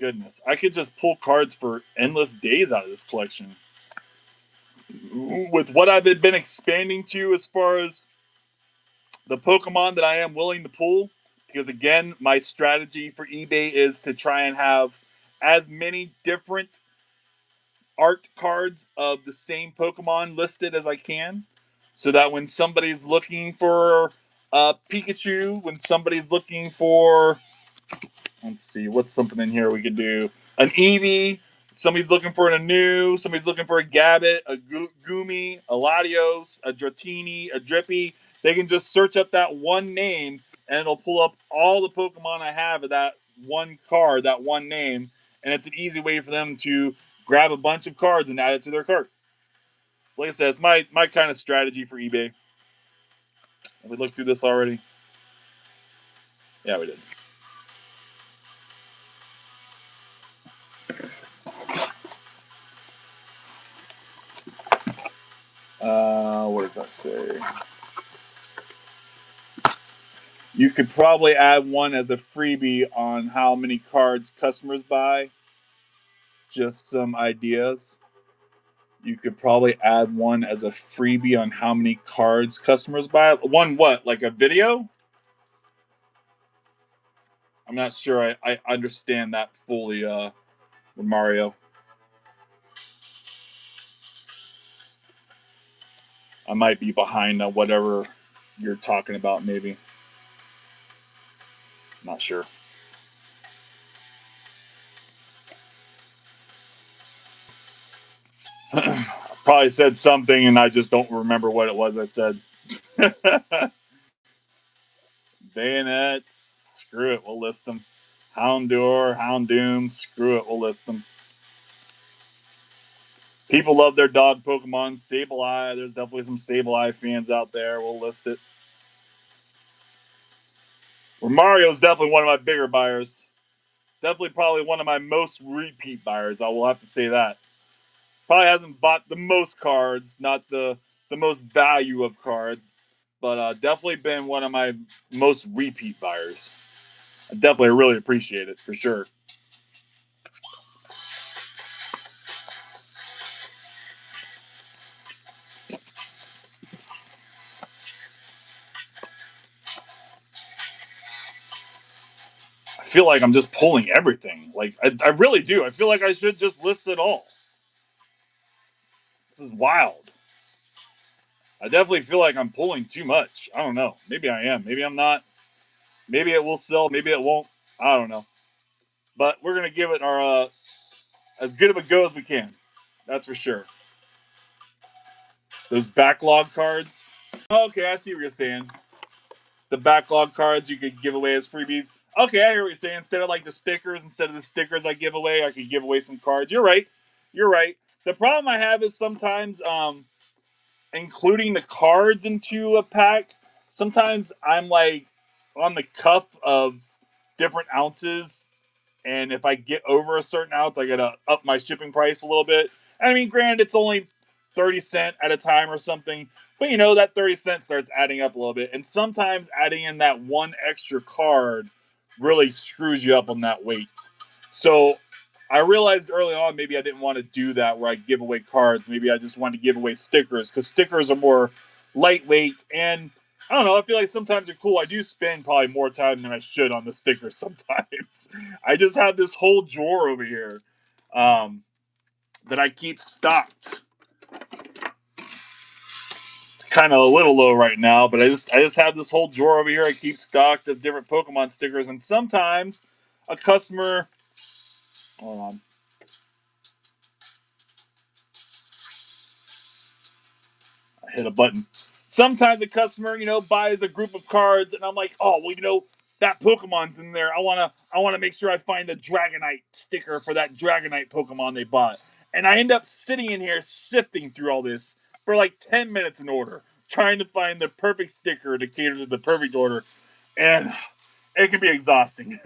Goodness, I could just pull cards for endless days out of this collection. With what I've been expanding to as far as the Pokemon that I am willing to pull, because again, my strategy for eBay is to try and have as many different art cards of the same Pokemon listed as I can, so that when somebody's looking for Pikachu, when somebody's looking for, let's see, what's something in here we could do? An Eevee, somebody's looking for a new, somebody's looking for a Gabbit, a Goomy, a Latios, a Dratini, a Drippy. They can just search up that one name and it'll pull up all the Pokemon I have of that one card, that one name, and it's an easy way for them to grab a bunch of cards and add it to their cart. So like I said, it's my kind of strategy for eBay. Have we looked through this already? Yeah, we did. What does that say? You could probably add one as a freebie on how many cards customers buy. Just some ideas. You could probably add one as a freebie on how many cards customers buy. One what? Like a video? I'm not sure I understand that fully, Mario. I might be behind whatever you're talking about, maybe. Not sure. Probably said something and I just don't remember what it was I said. Bayonets, screw it, we'll list them. Houndour, Houndoom, screw it, we'll list them. People love their dog Pokemon. Sableye, there's definitely some Sableye fans out there. We'll list it. Well, Mario's definitely one of my bigger buyers. Definitely probably one of my most repeat buyers. I will have to say that. Probably hasn't bought the most cards, not the most value of cards, but definitely been one of my most repeat buyers. I definitely really appreciate it, for sure. I feel like I'm just pulling everything. Like, I really do. I feel like I should just list it all. This is wild. I definitely feel like I'm pulling too much. I don't know. Maybe I am. Maybe I'm not. Maybe it will sell. Maybe it won't. I don't know. But we're going to give it our as good of a go as we can. That's for sure. Those backlog cards. Okay, I see what you're saying. The backlog cards you could give away as freebies. Okay, I hear what you're saying. Instead of like the stickers, instead of the stickers I give away, I could give away some cards. You're right. You're right. The problem I have is sometimes including the cards into a pack. Sometimes I'm like on the cuff of different ounces, and if I get over a certain ounce, I gotta up my shipping price a little bit. I mean, granted, it's only 30 cents at a time or something, but you know that 30 cents starts adding up a little bit, and sometimes adding in that one extra card really screws you up on that weight. So I realized early on maybe I didn't want to do that where I give away cards. Maybe I just wanted to give away stickers because stickers are more lightweight and I don't know. I feel like sometimes they're cool. I do spend probably more time than I should on the stickers sometimes. I just have this whole drawer over here that I keep stocked. It's kind of a little low right now, but I just have this whole drawer over here I keep stocked of different Pokemon stickers, and sometimes a customer. Hold on. I hit a button. Sometimes a customer, buys a group of cards, and I'm like, oh, well, that Pokemon's in there. I wanna make sure I find a Dragonite sticker for that Dragonite Pokemon they bought. And I end up sitting in here sifting through all this for like 10 minutes in order, trying to find the perfect sticker to cater to the perfect order. And it can be exhausting.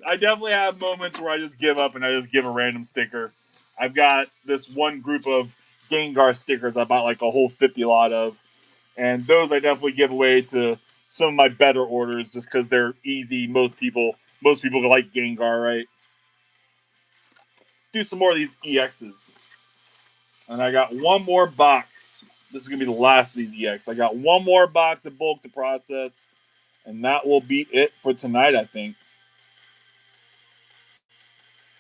I definitely have moments where I just give up and I just give a random sticker. I've got this one group of Gengar stickers I bought like a whole 50 lot of, and those I definitely give away to some of my better orders just because they're easy. Most people like Gengar, right? do some more of these EXs. And I got one more box. This is going to be the last of these EX. I got one more box of bulk to process. And that will be it for tonight, I think.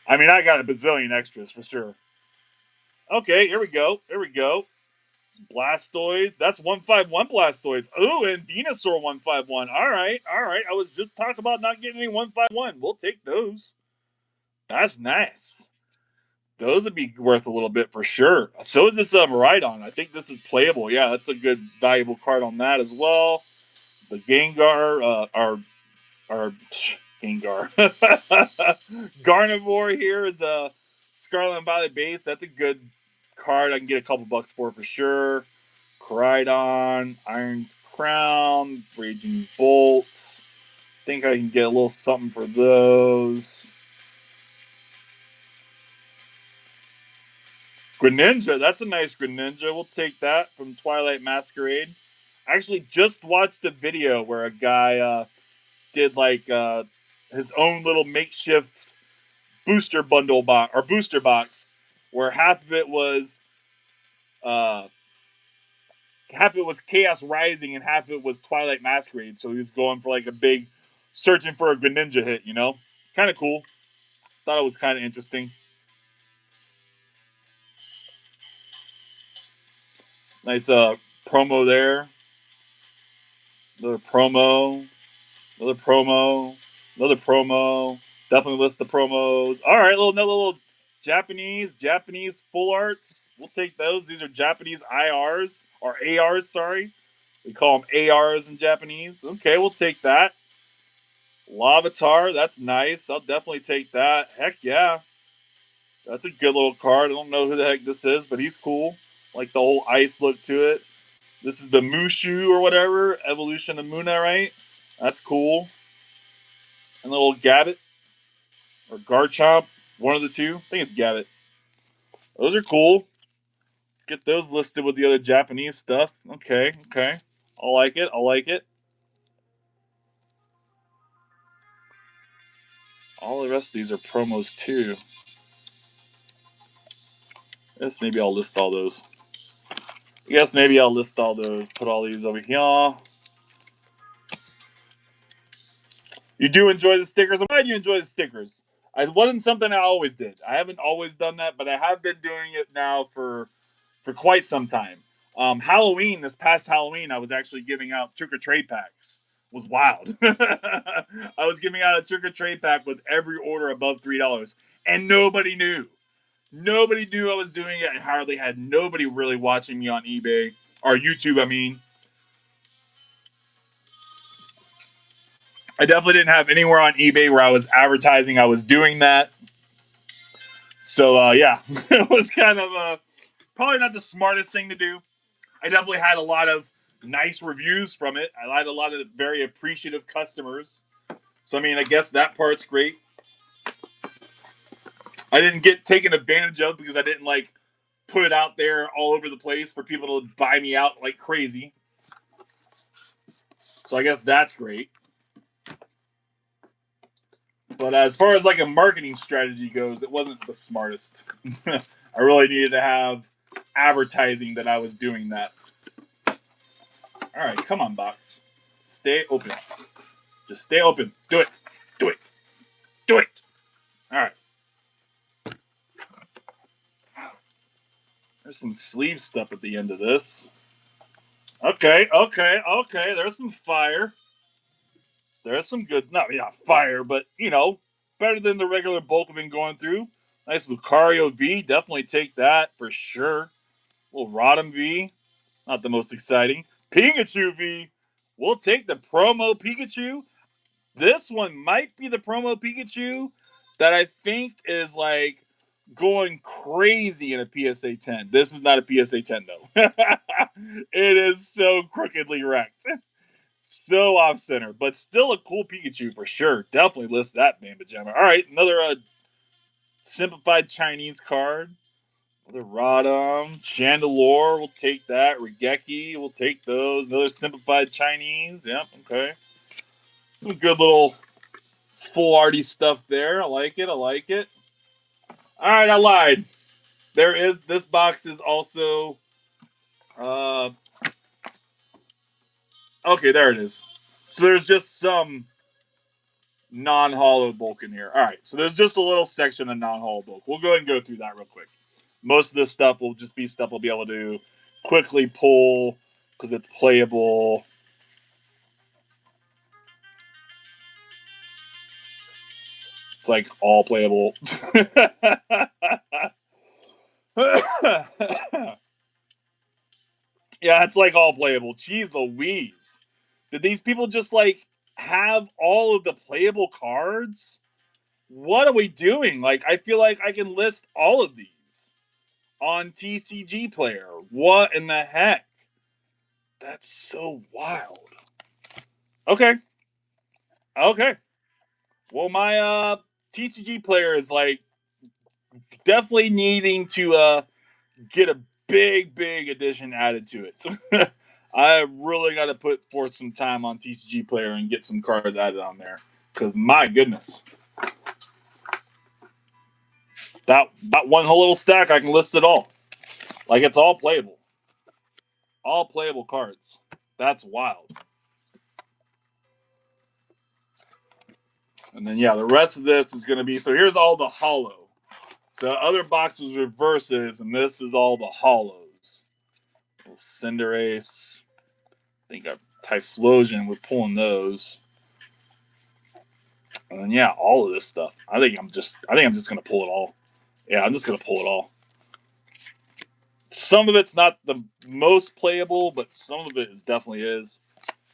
I mean, I got a bazillion extras for sure. Okay, here we go. Here we go. Blastoise. That's 151 Blastoise. Ooh, and Venusaur 151. All right, all right. I was just talking about not getting any 151. We'll take those. That's nice. Those would be worth a little bit for sure. So is this Rhydon. I think this is playable. Yeah, that's a good, valuable card on that as well. The Gengar, our Gengar. Gardevoir here is a Scarlet and Violet base. That's a good card. I can get a couple bucks for sure. Koraidon, Iron's Crown, Raging Bolt. Think I can get a little something for those. Greninja, that's a nice Greninja. We'll take that from Twilight Masquerade. I actually just watched a video where a guy did like his own little makeshift booster bundle box or booster box, where half of it was Chaos Rising and half of it was Twilight Masquerade. So he was going for like a big searching for a Greninja hit, you know? Kind of cool. Thought it was kind of interesting. Nice promo there. Another promo. Another promo. Another promo. Definitely list the promos. All right, another little Japanese full arts. We'll take those. These are Japanese IRs or ARs, sorry. We call them ARs in Japanese. Okay, we'll take that. Lavatar, that's nice. I'll definitely take that. Heck yeah. That's a good little card. I don't know who the heck this is, but he's cool. Like the whole ice look to it. This is the Mushu or whatever. Evolution of Muna, right? That's cool. And a little Gabbit. Or Garchomp. One of the two. I think it's Gabbit. Those are cool. Get those listed with the other Japanese stuff. Okay, okay. I like it. I like it. All the rest of these are promos too. Yes, maybe I'll list all those. Yes, maybe I'll list all those. Put all these over here. You do enjoy the stickers? I'm glad you enjoy the stickers. It wasn't something I always did. I haven't always done that, but I have been doing it now for quite some time. Halloween, this past Halloween, I was actually giving out trick-or-trade packs. It was wild. I was giving out a trick-or-trade pack with every order above $3, and nobody knew. Nobody knew I was doing it. I hardly had nobody really watching me on eBay, or YouTube, I mean. I definitely didn't have anywhere on eBay where I was advertising I was doing that. So, yeah, it was kind of probably not the smartest thing to do. I definitely had a lot of nice reviews from it. I had a lot of very appreciative customers. So, I mean, I guess that part's great. I didn't get taken advantage of because I didn't, like, put it out there all over the place for people to buy me out like crazy. So I guess that's great. But as far as like a marketing strategy goes, it wasn't the smartest. I really needed to have advertising that I was doing that. All right, come on, box. Stay open. Just stay open. Do it. Do it. Do it. All right. There's some sleeve stuff at the end of this. Okay, okay, okay. There's some fire. There's some good, not fire, but, you know, better than the regular bulk I've been going through. Nice Lucario V. Definitely take that for sure. Little Rotom V. Not the most exciting. Pikachu V. We'll take the promo Pikachu. This one might be the promo Pikachu that I think is like going crazy in a PSA 10. This is not a PSA 10 though. It is so crookedly wrecked. So off center, but still a cool Pikachu for sure. Definitely list that Bamba Jammer. All right, another simplified Chinese card. Another Rotom. Chandelure, we'll take that. Regeki, we'll take those. Another simplified Chinese. Yep, okay. Some good little full arty stuff there. I like it. I like it. All right, I lied. This box is also okay, there it is. So there's just some non-hollow bulk in here. All right, so there's just a little section of non-hollow bulk. We'll go ahead and go through that real quick. Most of this stuff will just be stuff we'll be able to quickly pull because it's playable. It's like all playable. Yeah, it's like all playable. Jeez Louise. Did these people just like have all of the playable cards? What are we doing? Like, I feel like I can list all of these on TCG Player. What in the heck? That's so wild. Okay. Okay. Well, my TCG Player is like definitely needing to get a big addition added to it. I really got to put forth some time on TCG Player and get some cards added on there. Because my goodness, that one whole little stack, I can list it all. Like, it's all playable. All playable cards. That's wild. And then, yeah, the rest of this is going to be... So here's all the hollow. So other boxes reverses, and this is all the hollows. Cinderace. I think a Typhlosion, we're pulling those. And then, yeah, all of this stuff. I think I'm just going to pull it all. Yeah, I'm just going to pull it all. Some of it's not the most playable, but some of it definitely is.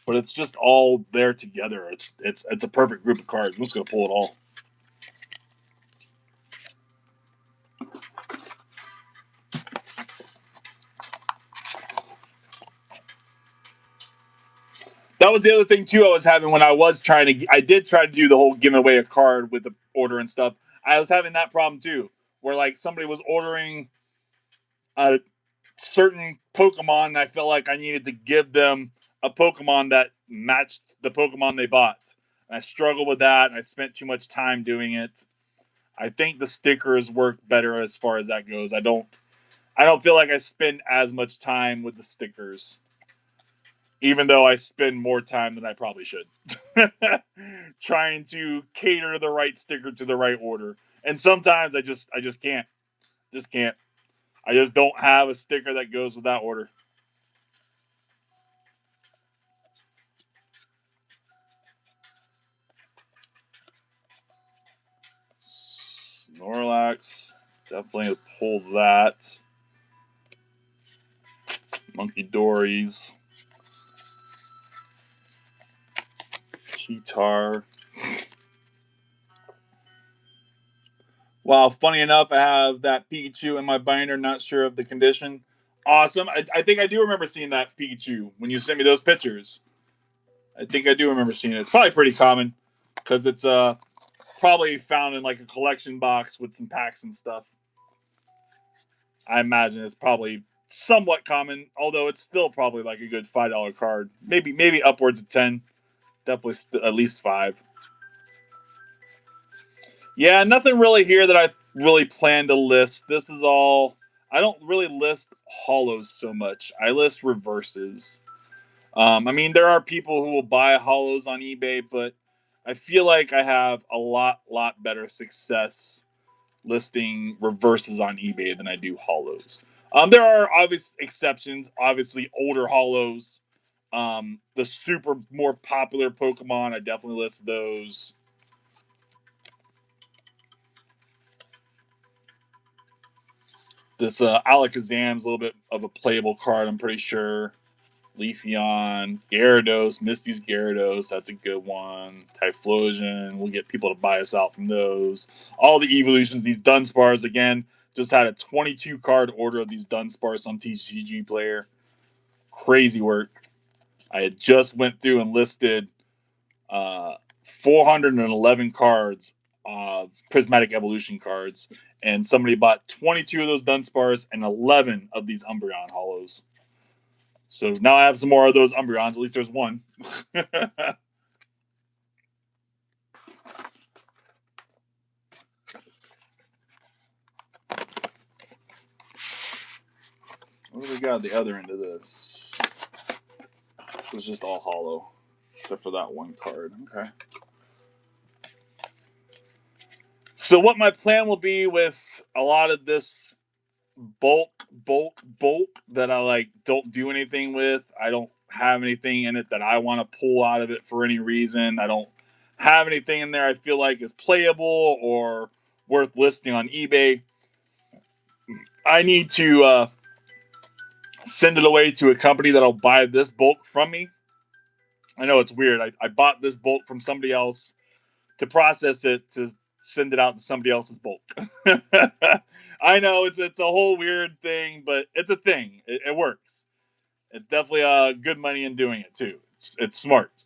But it's just all there together. It's a perfect group of cards. I'm just gonna pull it all. That was the other thing too I was having when I was trying to. I did try to do the whole giving away a card with the order and stuff. I was having that problem too, where like somebody was ordering a certain Pokemon, and I felt like I needed to give them a Pokemon that matched the Pokemon they bought. And I struggled with that, and I spent too much time doing it. I think the stickers work better as far as that goes. I don't feel like I spend as much time with the stickers, even though I spend more time than I probably should, trying to cater the right sticker to the right order. And sometimes I just can't, just can't. I just don't have a sticker that goes with that order. Snorlax, definitely pull that. Monkey Dories. Cheetar. Wow, funny enough, I have that Pikachu in my binder, not sure of the condition. Awesome. I think I do remember seeing that Pikachu when you sent me those pictures. I think I do remember seeing it. It's probably pretty common because it's probably found in like a collection box with some packs and stuff. I imagine it's probably somewhat common, although it's still probably like a good $5 card. Maybe upwards of 10. Definitely at least 5. Yeah, nothing really here that I really plan to list. This is all. I don't really list hollows so much. I list reverses. I mean, there are people who will buy hollows on eBay, but I feel like I have a lot better success listing reverses on eBay than I do hollows. There are obvious exceptions. Obviously, older hollows. The super more popular Pokemon, I definitely list those. This Alakazam's a little bit of a playable card, I'm pretty sure. Leafeon, Gyarados, Misty's Gyarados, that's a good one. Typhlosion, we'll get people to buy us out from those. All the evolutions, these Dunsparce, again, just had a 22 card order of these Dunsparce on TCG Player. Crazy work. I had just went through and listed 411 cards of Prismatic Evolution cards, and somebody bought 22 of those Dunsparce and 11 of these Umbreon hollows. So now I have some more of those Umbreons. At least there's one. got the other end of this. So it's just all hollow, except for that one card. Okay. So what my plan will be with a lot of this bulk that I like don't do anything with. I don't have anything in it that I want to pull out of it for any reason. I don't have anything in there I feel like is playable or worth listing on eBay. I need to send it away to a company that'll buy this bulk from me. I know it's weird. I bought this bulk from somebody else to process it to send it out to somebody else's bulk. I know it's a whole weird thing, but it's a thing. It works. It's definitely good money in doing it too. It's smart.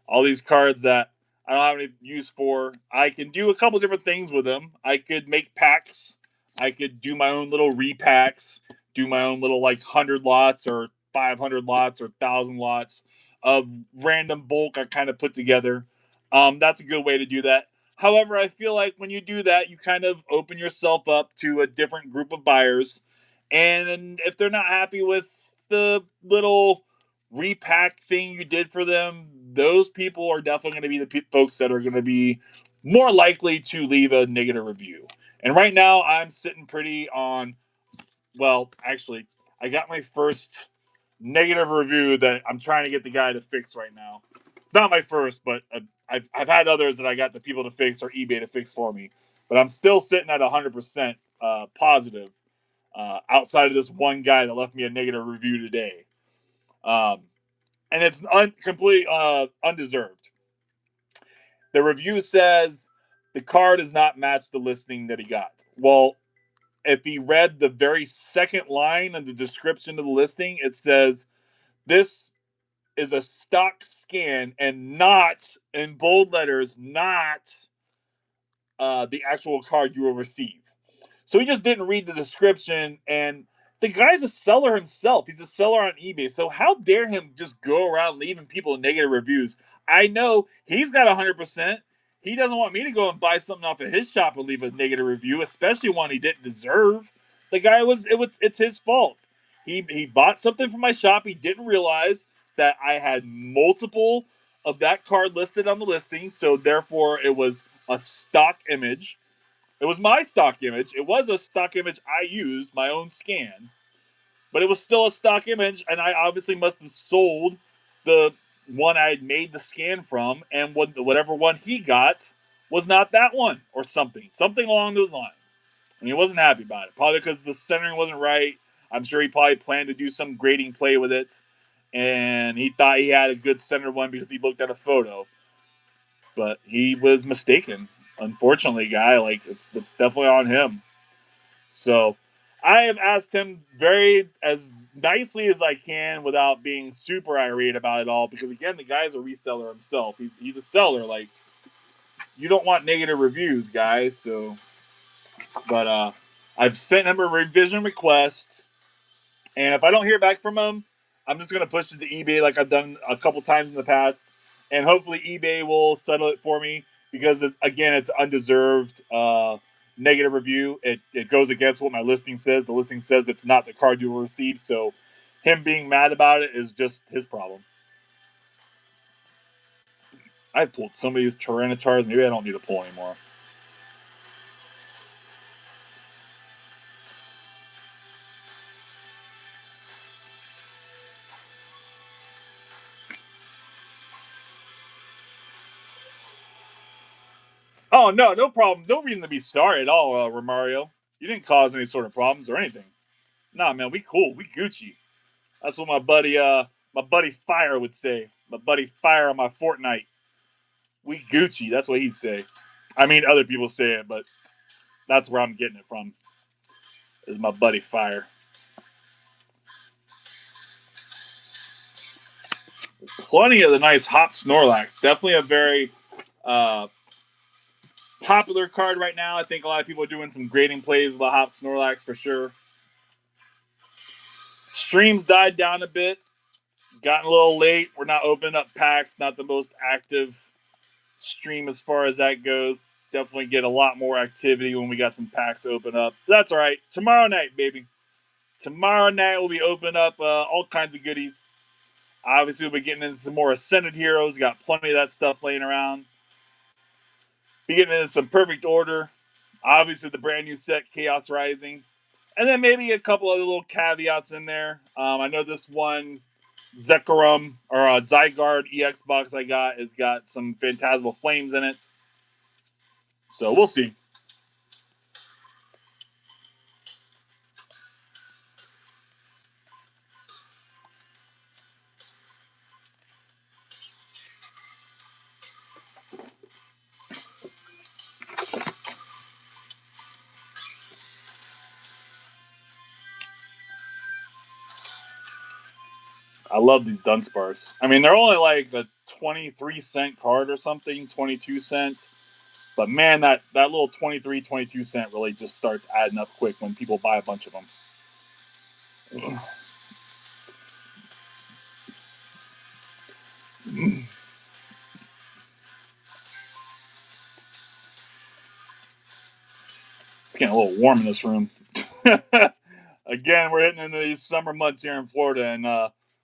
All these cards that I don't have any use for, I can do a couple different things with them. I could make packs. I could do my own little repacks. Do my own little like 100 lots or 500 lots or 1,000 lots of random bulk I kind of put together. That's a good way to do that. However, I feel like when you do that, you kind of open yourself up to a different group of buyers. And if they're not happy with the little repack thing you did for them, those people are definitely going to be the folks that are going to be more likely to leave a negative review. And right now, I'm sitting pretty on, well, actually, I got my first negative review that I'm trying to get the guy to fix right now. It's not my first, but I've had others that I got the people to fix or eBay to fix for me. But I'm still sitting at 100% positive outside of this one guy that left me a negative review today. And it's completely undeserved. The review says the card does not match the listing that he got. Well, if he read the very second line of the description of the listing, it says this is a stock scan and not, in bold letters, not the actual card you will receive. So he just didn't read the description, and the guy's a seller himself. He's a seller on eBay. So how dare him just go around leaving people negative reviews? I know he's got 100%. He doesn't want me to go and buy something off of his shop and leave a negative review, especially one he didn't deserve. The guy it's his fault. He bought something from my shop. He didn't realize that I had multiple of that card listed on the listing, so therefore it was a stock image. It was my stock image. It was a stock image I used, my own scan, but it was still a stock image, and I obviously must have sold the one I had made the scan from, and whatever one he got was not that one, or something along those lines. And he wasn't happy about it, probably because the centering wasn't right. I'm sure he probably planned to do some grading play with it, and he thought he had a good centered one because he looked at a photo, but he was mistaken. Unfortunately, guy, like it's definitely on him. So I have asked him very as nicely as I can without being super irate about it all, because again, the guy's a reseller himself. He's a seller. Like, you don't want negative reviews, guys. So, but I've sent him a revision request, and if I don't hear back from him, I'm just gonna push it to eBay like I've done a couple times in the past, and hopefully eBay will settle it for me, because again, it's undeserved negative review. It goes against what my listing says. The listing says it's not the card you will receive, so him being mad about it is just his problem. I pulled some of these Tyranitars. Maybe I don't need to pull anymore. Oh, no problem. No reason to be sorry at all, Romario. You didn't cause any sort of problems or anything. Nah, man, we cool. We Gucci. That's what my buddy Fire would say. My buddy Fire on my Fortnite. We Gucci. That's what he'd say. I mean, other people say it, but that's where I'm getting it from. Is my buddy Fire. Plenty of the nice Hop Snorlax. Definitely a very popular card right now. I think a lot of people are doing some grading plays with Hop Snorlax for sure. Streams died down a bit. Gotten a little late. We're not opening up packs. Not the most active stream as far as that goes. Definitely get a lot more activity when we got some packs open up. That's all right. Tomorrow night, baby. tomorrow night we'll be opening up all kinds of goodies. Obviously, we'll be getting into some more Ascended Heroes. Got plenty of that stuff laying around. Be getting into some Perfect Order. Obviously, the brand new set, Chaos Rising. And then maybe a couple other little caveats in there. I know this one, Zekrom, or Zygarde EX box I got, has got some Phantasmal Flames in it. So we'll see. I love these Dunsparce. I mean, they're only like a 23-cent card or something, 22-cent. But man, that little 23, 22-cent really just starts adding up quick when people buy a bunch of them. It's getting a little warm in this room. Again, we're hitting into these summer months here in Florida, and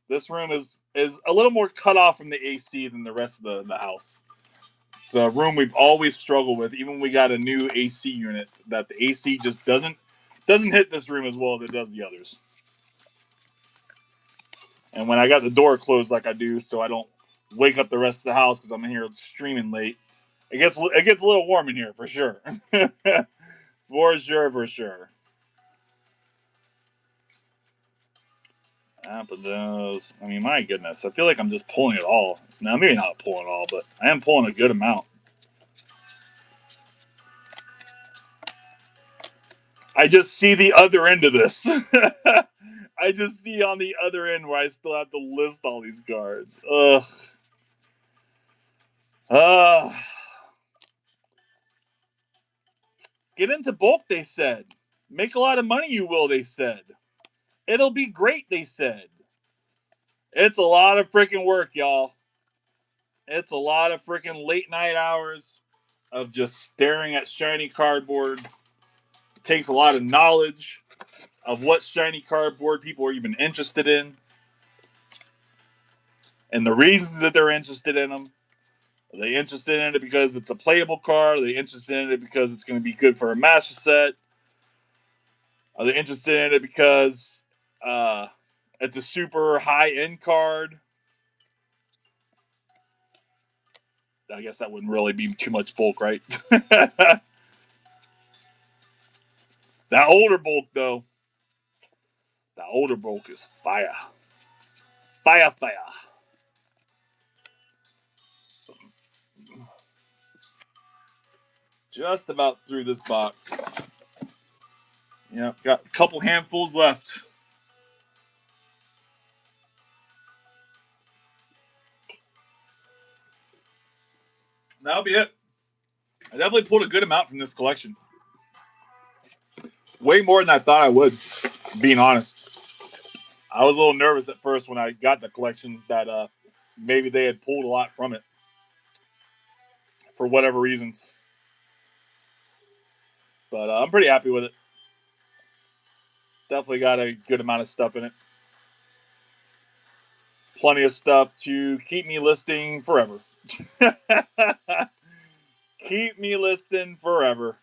this room is a little more cut off from the AC than the rest of the house. It's a room we've always struggled with, even when we got a new AC unit, that the AC just doesn't hit this room as well as it does the others. And when I got the door closed like I do, so I don't wake up the rest of the house because I'm in here streaming late, it gets a little warm in here for sure. For sure. Zapdos. I mean, my goodness. I feel like I'm just pulling it all. Now, maybe not pulling it all, but I am pulling a good amount. I just see the other end of this. I just see on the other end where I still have to list all these cards. Ugh. Get into bulk, they said. Make a lot of money, you will, they said. It'll be great, they said. It's a lot of freaking work, y'all. It's a lot of freaking late night hours of just staring at shiny cardboard. It takes a lot of knowledge of what shiny cardboard people are even interested in and the reasons that they're interested in them. Are they interested in it because it's a playable card? Are they interested in it because it's going to be good for a master set? Are they interested in it because it's a super high-end card? I guess that wouldn't really be too much bulk, right? That older bulk, though. That older bulk is fire. Fire. Just about through this box. Yep, got a couple handfuls left. That'll be it. I definitely pulled a good amount from this collection. Way more than I thought I would, being honest. I was a little nervous at first when I got the collection that maybe they had pulled a lot from it. For whatever reasons. But I'm pretty happy with it. Definitely got a good amount of stuff in it. Plenty of stuff to keep me listing forever. Keep me listing forever.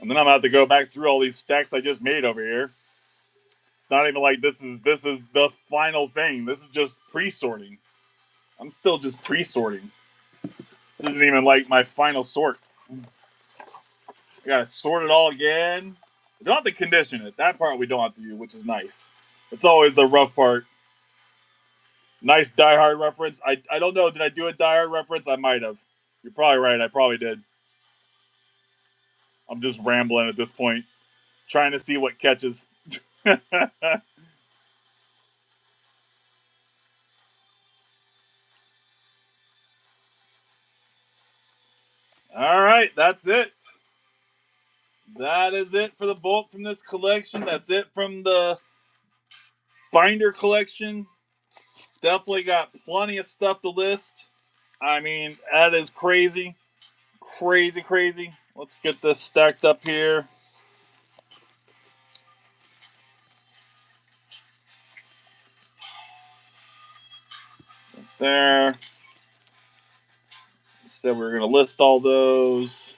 And then I'm going to have to go back through all these stacks I just made over here. It's not even like this is the final thing. This is just pre-sorting. I'm still just pre-sorting. This isn't even like my final sort. I gotta sort it all again. We don't have to condition it. That part we don't have to do, which is nice. It's always the rough part. Nice Die Hard reference. I don't know. Did I do a Die Hard reference? I might have. You're probably right. I probably did. I'm just rambling at this point. Trying to see what catches. All right, that's it. That is it for the bulk from this collection. That's it from the binder collection. Definitely got plenty of stuff to list. I mean, that is crazy. Crazy, crazy. Let's get this stacked up here. There. Said we were going to list all those.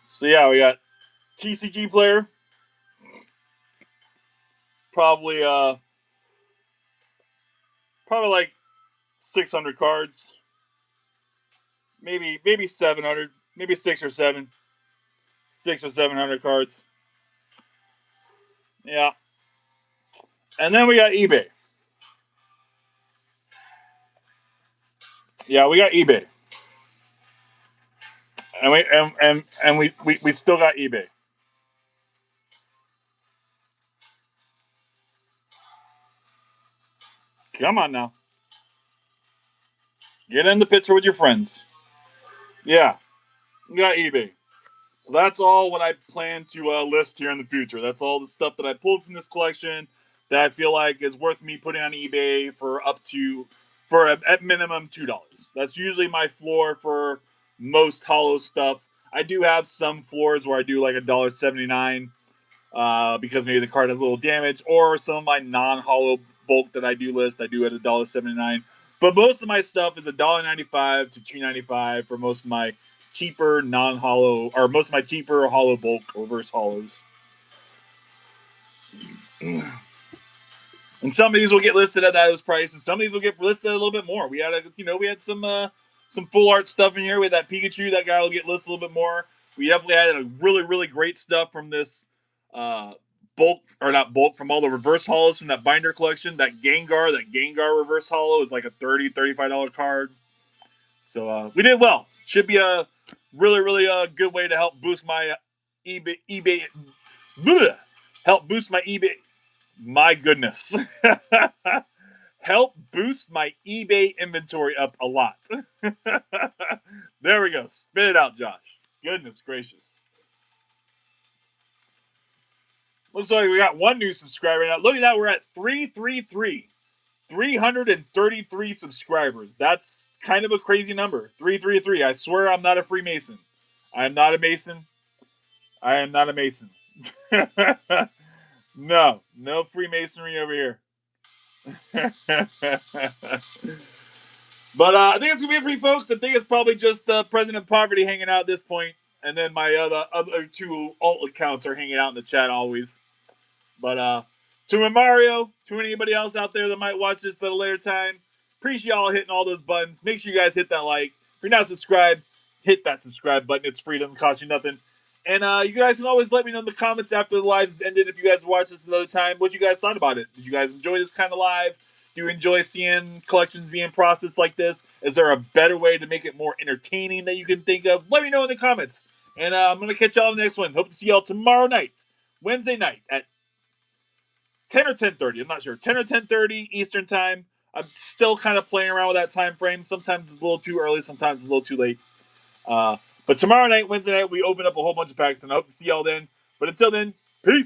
So yeah, we got TCG player. Probably like 600 cards. Maybe 700. Maybe 6 or 700 cards. Yeah. And then we got eBay. Yeah, we got eBay. And we still got eBay. Come on now. Get in the picture with your friends. Yeah, we got eBay. So that's all what I plan to list here in the future. That's all the stuff that I pulled from this collection that I feel like is worth me putting on eBay for at minimum $2. That's usually my floor for most hollow stuff. I do have some floors where I do like $1.79 because maybe the card has a little damage, or some of my non-hollow bulk that I do list, I do at $1.79. But most of my stuff is $1.95 to $2.95 for most of my cheaper non-hollow, or most of my cheaper hollow bulk reverse hollows. And some of these will get listed at those prices. Some of these will get listed a little bit more. We had some full art stuff in here. We had that Pikachu. That guy will get listed a little bit more. We definitely had a really great stuff from this bulk, or not bulk, from all the reverse hollows from that binder collection. That Gengar reverse hollow is like a $35 card. So we did well. Should be a really good way to help boost my eBay help boost my eBay. My goodness. Help boost my eBay inventory up a lot. There we go. Spit it out, Josh. Goodness gracious. Looks like we got one new subscriber now. Look at that. We're at 333. 333 subscribers. That's kind of a crazy number. 333. I swear I'm not a Freemason. I am not a Mason. I am not a Mason. No Freemasonry over here. But I think it's gonna be it for you folks. I think it's probably just President Poverty hanging out at this point, and then my other two alt accounts are hanging out in the chat always. But to Mario, to anybody else out there that might watch this at a later time, appreciate y'all hitting all those buttons. Make sure you guys hit that like. If you're not subscribed, hit that subscribe button. It's free, doesn't cost you nothing. And you guys can always let me know in the comments after the live's ended, if you guys watch this another time, what you guys thought about it. Did you guys enjoy this kind of live? Do you enjoy seeing collections being processed like this? Is there a better way to make it more entertaining that you can think of? Let me know in the comments. And I'm going to catch y'all in the next one. Hope to see y'all tomorrow night, Wednesday night at 10 or 10:30. I'm not sure. 10 or 10:30 Eastern time. I'm still kind of playing around with that time frame. Sometimes it's a little too early. Sometimes it's a little too late. But tomorrow night, Wednesday night, we open up a whole bunch of packs, and I hope to see y'all then. But until then, peace.